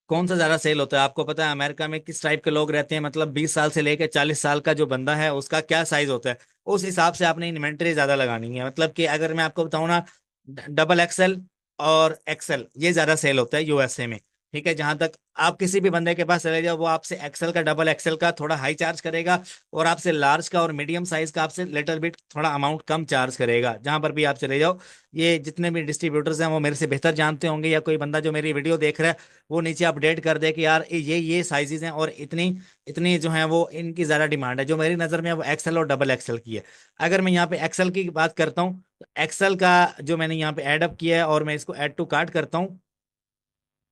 कौन सा ज्यादा सेल होता है। आपको पता है अमेरिका में किस टाइप के लोग रहते हैं, मतलब 20 साल से लेकर 40 साल का जो बंदा है उसका क्या साइज होता है, उस हिसाब से आपने इन्वेंटरी ज्यादा लगानी है। मतलब कि अगर मैं आपको बताऊं ना, डबल एक्सएल और एक्सएल ये ज्यादा सेल होता है यूएसए में। ठीक है, जहां तक आप किसी भी बंदे के पास चले जाओ, वो आपसे एक्सएल का, डबल एक्सएल का थोड़ा हाई चार्ज करेगा, और आपसे लार्ज का और मीडियम साइज का आपसे लिटिल बिट थोड़ा अमाउंट कम चार्ज करेगा। जहां पर भी आप चले जाओ, ये जितने भी डिस्ट्रीब्यूटर्स हैं वो मेरे से बेहतर जानते होंगे, या कोई बंदा जो मेरी वीडियो देख रहा है वो नीचे अपडेट कर दे कि यार ये साइजेस हैं और इतनी इतनी जो है वो इनकी ज्यादा डिमांड है। जो मेरी नजर में है वो एक्सएल और डबल एक्सएल की है। अगर मैं यहाँ पे एक्सएल की बात करता हूँ, तो एक्सएल का जो मैंने यहाँ पे ऐड अप किया है और मैं इसको ऐड टू कार्ट करता हूँ,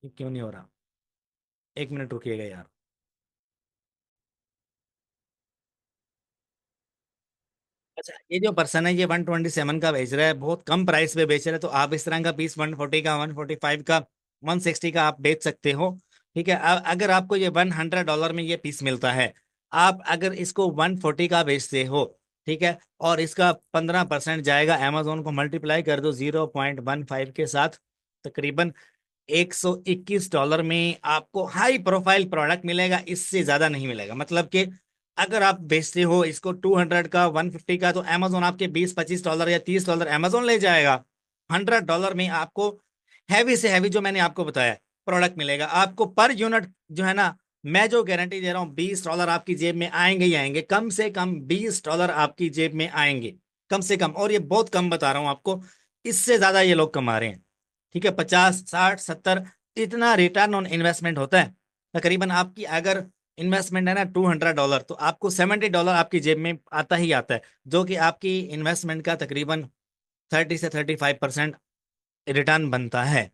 ये क्यों नहीं हो रहा, 1 मिनट रुकिएगा यार। अच्छा, ये जो पर्सन है ये 127 का बेच रहा है, बहुत कम प्राइस पे बेच रहा है, तो आप इस तरह का पीस 140 का, 145 का, 160 का आप बेच सकते हो। ठीक है, अगर आपको ये $100 में ये पीस मिलता है, आप अगर इसको 140 का बेचते हो, ठीक है, और इसका 15% जाएगा अमेजोन को, मल्टीप्लाई कर दो 0.15 के साथ, तकरीबन $121 में आपको हाई प्रोफाइल प्रोडक्ट मिलेगा, इससे ज्यादा नहीं मिलेगा। मतलब कि अगर आप बेचते हो इसको 200 का, 150 का, तो अमेजोन आपके 20-25 डॉलर या $30 अमेजोन ले जाएगा। $100 में आपको हैवी से हैवी जो मैंने आपको बताया प्रोडक्ट मिलेगा आपको पर यूनिट, जो है ना, मैं जो गारंटी दे रहा हूँ $20 आपकी जेब में आएंगे ही आएंगे, कम से कम $20 आपकी जेब में आएंगे, कम से कम। और ये बहुत कम बता रहा हूँ आपको, इससे ज्यादा ये लोग कमा रहे हैं। ठीक है, 50, 60, 70, इतना रिटर्न ऑन इन्वेस्टमेंट होता है। तकरीबन आपकी अगर इन्वेस्टमेंट है ना $200, तो आपको $70 आपकी जेब में आता ही आता है, जो कि आपकी इन्वेस्टमेंट का तकरीबन 30 से 35% रिटर्न बनता है।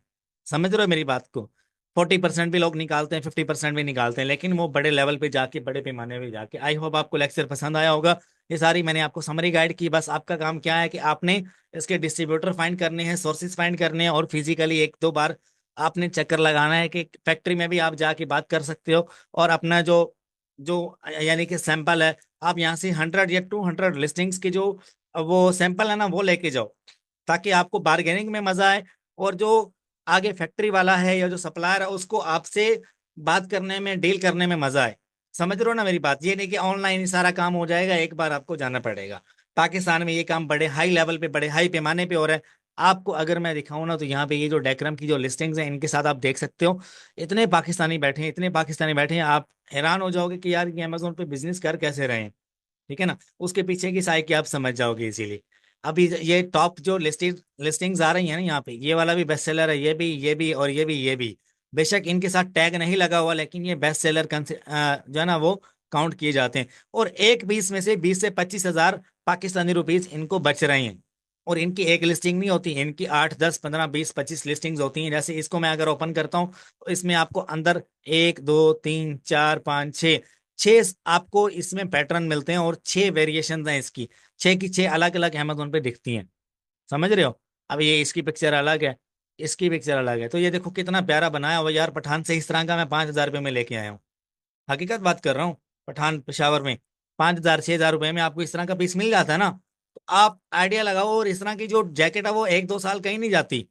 समझ रहे हो मेरी बात को। 40% भी लोग निकालते हैं, 50% भी निकालते हैं, लेकिन वो बड़े लेवल पे जाके, बड़े पैमाने पे जाके। आई होप आपको लेक्चर पसंद आया होगा। ये सारी मैंने आपको समरी गाइड की, बस आपका काम क्या है कि आपने इसके डिस्ट्रीब्यूटर फाइंड करने हैं, सोर्सेज फाइंड करने हैं, और फिजिकली 1-2 बार आपने चक्कर लगाना है कि फैक्ट्री में भी आप जाके बात कर सकते हो, और अपना जो जो यानी कि सैंपल है, आप यहाँ से 100 या 200 लिस्टिंग्स की जो वो सैंपल है ना वो लेके जाओ, ताकि आपको बार्गेनिंग में मजा आए, और जो आगे फैक्ट्री वाला है या जो सप्लायर है उसको आपसे बात करने में, डील करने में मजा आए। समझ रहे हो ना मेरी बात, ये नहीं कि ऑनलाइन ही सारा काम हो जाएगा, एक बार आपको जाना पड़ेगा। पाकिस्तान में ये काम बड़े हाई लेवल पे, बड़े हाई पैमाने पे हो रहा है। आपको अगर मैं दिखाऊं ना, तो यहाँ पे ये जो डेकरम की जो लिस्टिंग्स हैं इनके साथ आप देख सकते हो, इतने पाकिस्तानी बैठे हैं, इतने पाकिस्तानी बैठे हैं, आप हैरान हो जाओगे कि यार ये अमेजोन पे बिजनेस कर कैसे रहे हैं। ठीक है ना, उसके पीछे की साइकी आप समझ जाओगे इजीली। अभी ये टॉप जो लिस्टिंग्स आ रही है ना यहाँ पे, ये वाला भी बेस्ट सेलर है, ये भी और ये भी। बेशक इनके साथ टैग नहीं लगा हुआ, लेकिन ये बेस्ट सेलर जो है ना वो काउंट किए जाते हैं। और एक बीस में से 20 से 25 हजार पाकिस्तानी रुपीज इनको बच रहे हैं। और इनकी एक लिस्टिंग नहीं होती, इनकी 8, 10, 15, 20, 25 लिस्टिंग्स होती हैं। जैसे इसको मैं अगर ओपन करता हूँ, तो इसमें आपको अंदर 1, 2, 3, 4, 5, 6 6 आपको इसमें पैटर्न मिलते हैं, और 6 वेरिएशन हैं इसकी, 6 की 6 अलग अलग अमेजोन पे दिखती हैं। समझ रहे हो। अब ये इसकी पिक्चर अलग है, इसकी पिक्चर अलग है, तो ये देखो कितना प्यारा बनाया हुआ यार। पठान से इस तरह का मैं 5,000 रुपये में लेके आया हूँ, हकीकत बात कर रहा हूँ। पठान पेशावर में 5,000 6,000 रुपये में आपको इस तरह का पीस मिल जाता है ना, तो आप आइडिया लगाओ। और इस तरह की जो जैकेट है वो 1-2 साल कहीं नहीं जाती,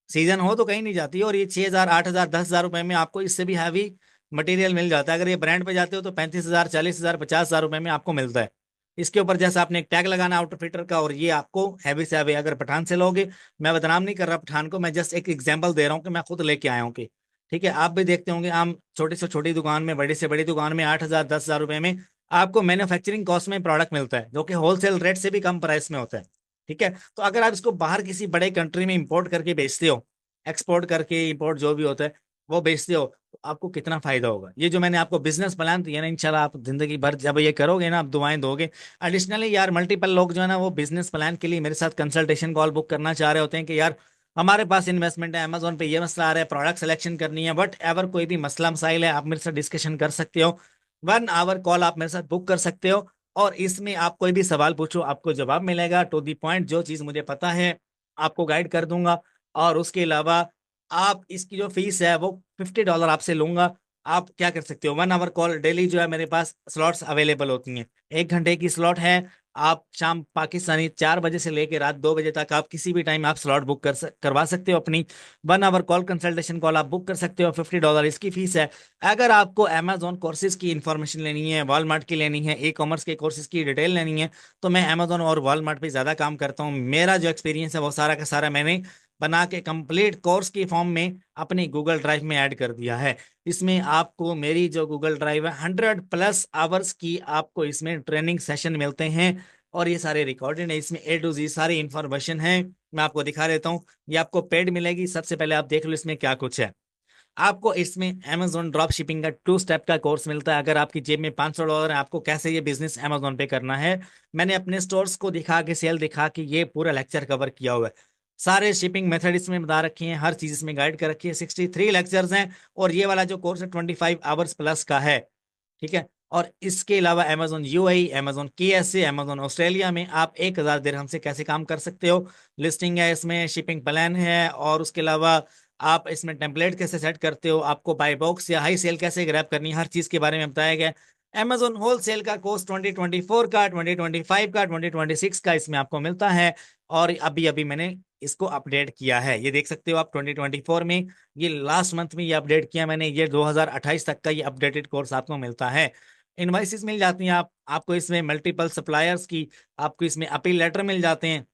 सीजन हो तो कहीं नहीं जाती, और ये 6,000 8,000 10,000 रुपये में आपको इससे भी हैवी मटेरियल मिल जाता है। अगर ये ब्रांड पे जाते हो तो 35,000 40,000 50,000 रुपये में आपको मिलता है। इसके ऊपर जैसा आपने एक टैग लगाना आउटफिटर का, और ये आपको हैवी से हैवी अगर पठान से लोगे, मैं बदनाम नहीं कर रहा पठान को, मैं जस्ट एक एग्जांपल दे रहा हूँ कि मैं खुद लेके आया हूँ कि ठीक है, आप भी देखते होंगे, हम छोटी से छोटी दुकान में, बड़ी से बड़ी दुकान में 8,000 10,000 रुपए में आपको मैन्युफैक्चरिंग कॉस्ट में प्रोडक्ट मिलता है, जो कि होलसेल रेट से भी कम प्राइस में होता है। ठीक है, तो अगर आप इसको बाहर किसी बड़े कंट्री में इंपोर्ट करके बेचते हो, एक्सपोर्ट करके इंपोर्ट जो भी होता है वो बेचते हो, तो आपको कितना फायदा होगा। ये जो मैंने आपको बिजनेस प्लान दिया ना, इंशाल्लाह आप जिंदगी भर जब ये करोगे ना, आप दुआएं दोगे। एडिशनली यार मल्टीपल लोग जो है ना, वो बिजनेस प्लान के लिए मेरे साथ कंसल्टेशन कॉल बुक करना चाह रहे होते हैं कि यार हमारे पास इन्वेस्टमेंट है, अमेजोन पे ये मसला आ रहा है, प्रोडक्ट सिलेक्शन करनी है, बट एवर कोई भी मसला मसाइल है, आप मेरे साथ डिस्कशन कर सकते हो। 1 आवर कॉल आप मेरे साथ बुक कर सकते हो, और इसमें आप कोई भी सवाल पूछो, आपको जवाब मिलेगा टू दी पॉइंट। जो चीज मुझे पता है आपको गाइड कर दूंगा। और उसके अलावा आप इसकी जो फीस है वो $50 आपसे लूंगा। आप क्या कर सकते हो, 1 आवर कॉल डेली जो है मेरे पास स्लॉट्स अवेलेबल होती हैं। 1 घंटे की स्लॉट है। आप शाम पाकिस्तानी 4 बजे से लेकर रात 2 बजे तक आप किसी भी टाइम आप स्लॉट बुक करवा सकते हो अपनी। 1 आवर कॉल कंसल्टेशन कॉल आप बुक कर सकते हो, $50 इसकी फीस है। अगर आपको अमेजोन कोर्सेज की इंफॉर्मेशन लेनी है, वॉलमार्ट की लेनी है, ई कॉमर्स के कोर्सेज की डिटेल लेनी है, तो मैं अमेजोन और वॉलमार्ट पे ज़्यादा काम करता हूँ। मेरा जो एक्सपीरियंस है वो सारा का सारा मैंने बना के कंप्लीट कोर्स की फॉर्म में अपनी गूगल ड्राइव में ऐड कर दिया है। इसमें आपको मेरी जो गूगल ड्राइव है 100+ आवर्स की आपको इसमें ट्रेनिंग सेशन मिलते हैं, और ये सारे रिकॉर्डेड है। इसमें A to Z सारी इंफॉर्मेशन है। मैं आपको दिखा देता हूँ, ये आपको पेड मिलेगी। सबसे पहले आप देख लो इसमें क्या कुछ है। आपको इसमें Amazon ड्रॉप शिपिंग का 2 स्टेप का कोर्स मिलता है। अगर आपकी जेब में $500 है, आपको कैसे ये बिजनेस Amazon पे करना है, मैंने अपने स्टोर्स को दिखा के, सेल दिखा के ये पूरा लेक्चर कवर किया हुआ है। सारे शिपिंग मेथड इसमें बता रखे हैं, हर चीज इसमें गाइड कर रखी है। 63 लेक्चर्स हैं, और ये वाला जो कोर्स है 25 आवर्स+ का है। ठीक है, और इसके अलावा Amazon UAE, Amazon KSA, Amazon Australia में आप 1,000 दिरहम से कैसे काम कर सकते हो, लिस्टिंग है इसमें, शिपिंग प्लान है, और उसके अलावा आप इसमें टेम्पलेट कैसे सेट करते हो, आपको बाय बॉक्स या हाई सेल कैसे ग्रैब करनी है, हर चीज के बारे में बताया गया है। Amazon होल सेल का कोर्स 2024 का, 2025 का, 2026 का इसमें आपको मिलता है। और अभी अभी मैंने इसको अपडेट किया है, ये देख सकते हो आप 2024 में, ये लास्ट मंथ में ये अपडेट किया मैंने। ये 2028 तक का ये अपडेटेड कोर्स आपको मिलता है। इनवाइसेस मिल जाती हैं, आपको इसमें मल्टीपल सप्लायर्स की, आपको इसमें अपील लेटर मिल जाते हैं।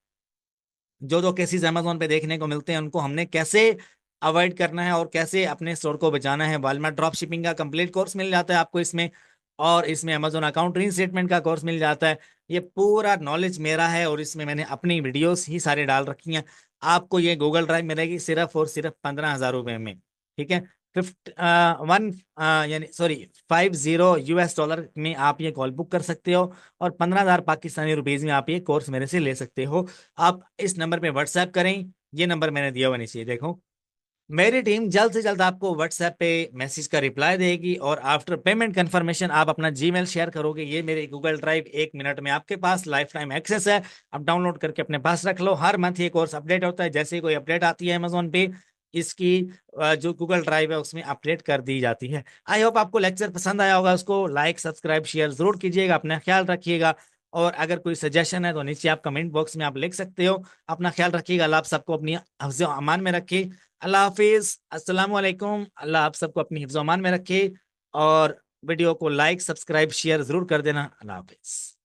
जो जो केसेस अमेजोन पे देखने को मिलते हैं उनको हमने कैसे अवॉइड करना है और कैसे अपने स्टोर को बचाना है, वालमार्ट ड्रॉप शिपिंग का कंप्लीट कोर्स मिल जाता है आपको इसमें। और इसमें अमेजोन अकाउंट रीस्टेटमेंट का कोर्स मिल जाता है। ये पूरा नॉलेज मेरा है, और इसमें मैंने अपनी वीडियोस ही सारे डाल रखी हैं। आपको ये गूगल ड्राइव मिलेगी सिर्फ और सिर्फ 15,000 रुपए में। ठीक है, 50 में आप ये कॉल बुक कर सकते हो, और 15,000 पाकिस्तानी रुपीज में आप ये कोर्स मेरे से ले सकते हो। आप इस नंबर पे व्हाट्सएप करें, ये नंबर मैंने दिया हुआ नीचे देखो। मेरी टीम जल्द से जल्द आपको व्हाट्सएप पे मैसेज का रिप्लाई देगी, और आफ्टर पेमेंट कंफर्मेशन आप अपना जीमेल शेयर करोगे। ये मेरे गूगल ड्राइव 1 मिनट में आपके पास लाइफ टाइम एक्सेस है। आप डाउनलोड करके अपने पास रख लो। हर मंथ ये कोर्स अपडेट होता है, जैसे ही कोई अपडेट आती है अमेजोन पे, इसकी जो गूगल ड्राइव है उसमें अपडेट कर दी जाती है। आई होप आपको लेक्चर पसंद आया होगा। उसको लाइक सब्सक्राइब शेयर जरूर कीजिएगा, अपना ख्याल रखिएगा। और अगर कोई सजेशन है तो नीचे आप कमेंट बॉक्स में आप लिख सकते हो। अपना ख्याल रखिएगा। अल्लाह आप सबको अपनी हिफ्ज़ अमान में रखे। अल्लाह हाफिज, अस्सलाम वालेकुम। अल्लाह आप सबको अपनी हिफ्ज़ अमान में रखे। और वीडियो को लाइक सब्सक्राइब शेयर जरूर कर देना। अल्लाह हाफिज।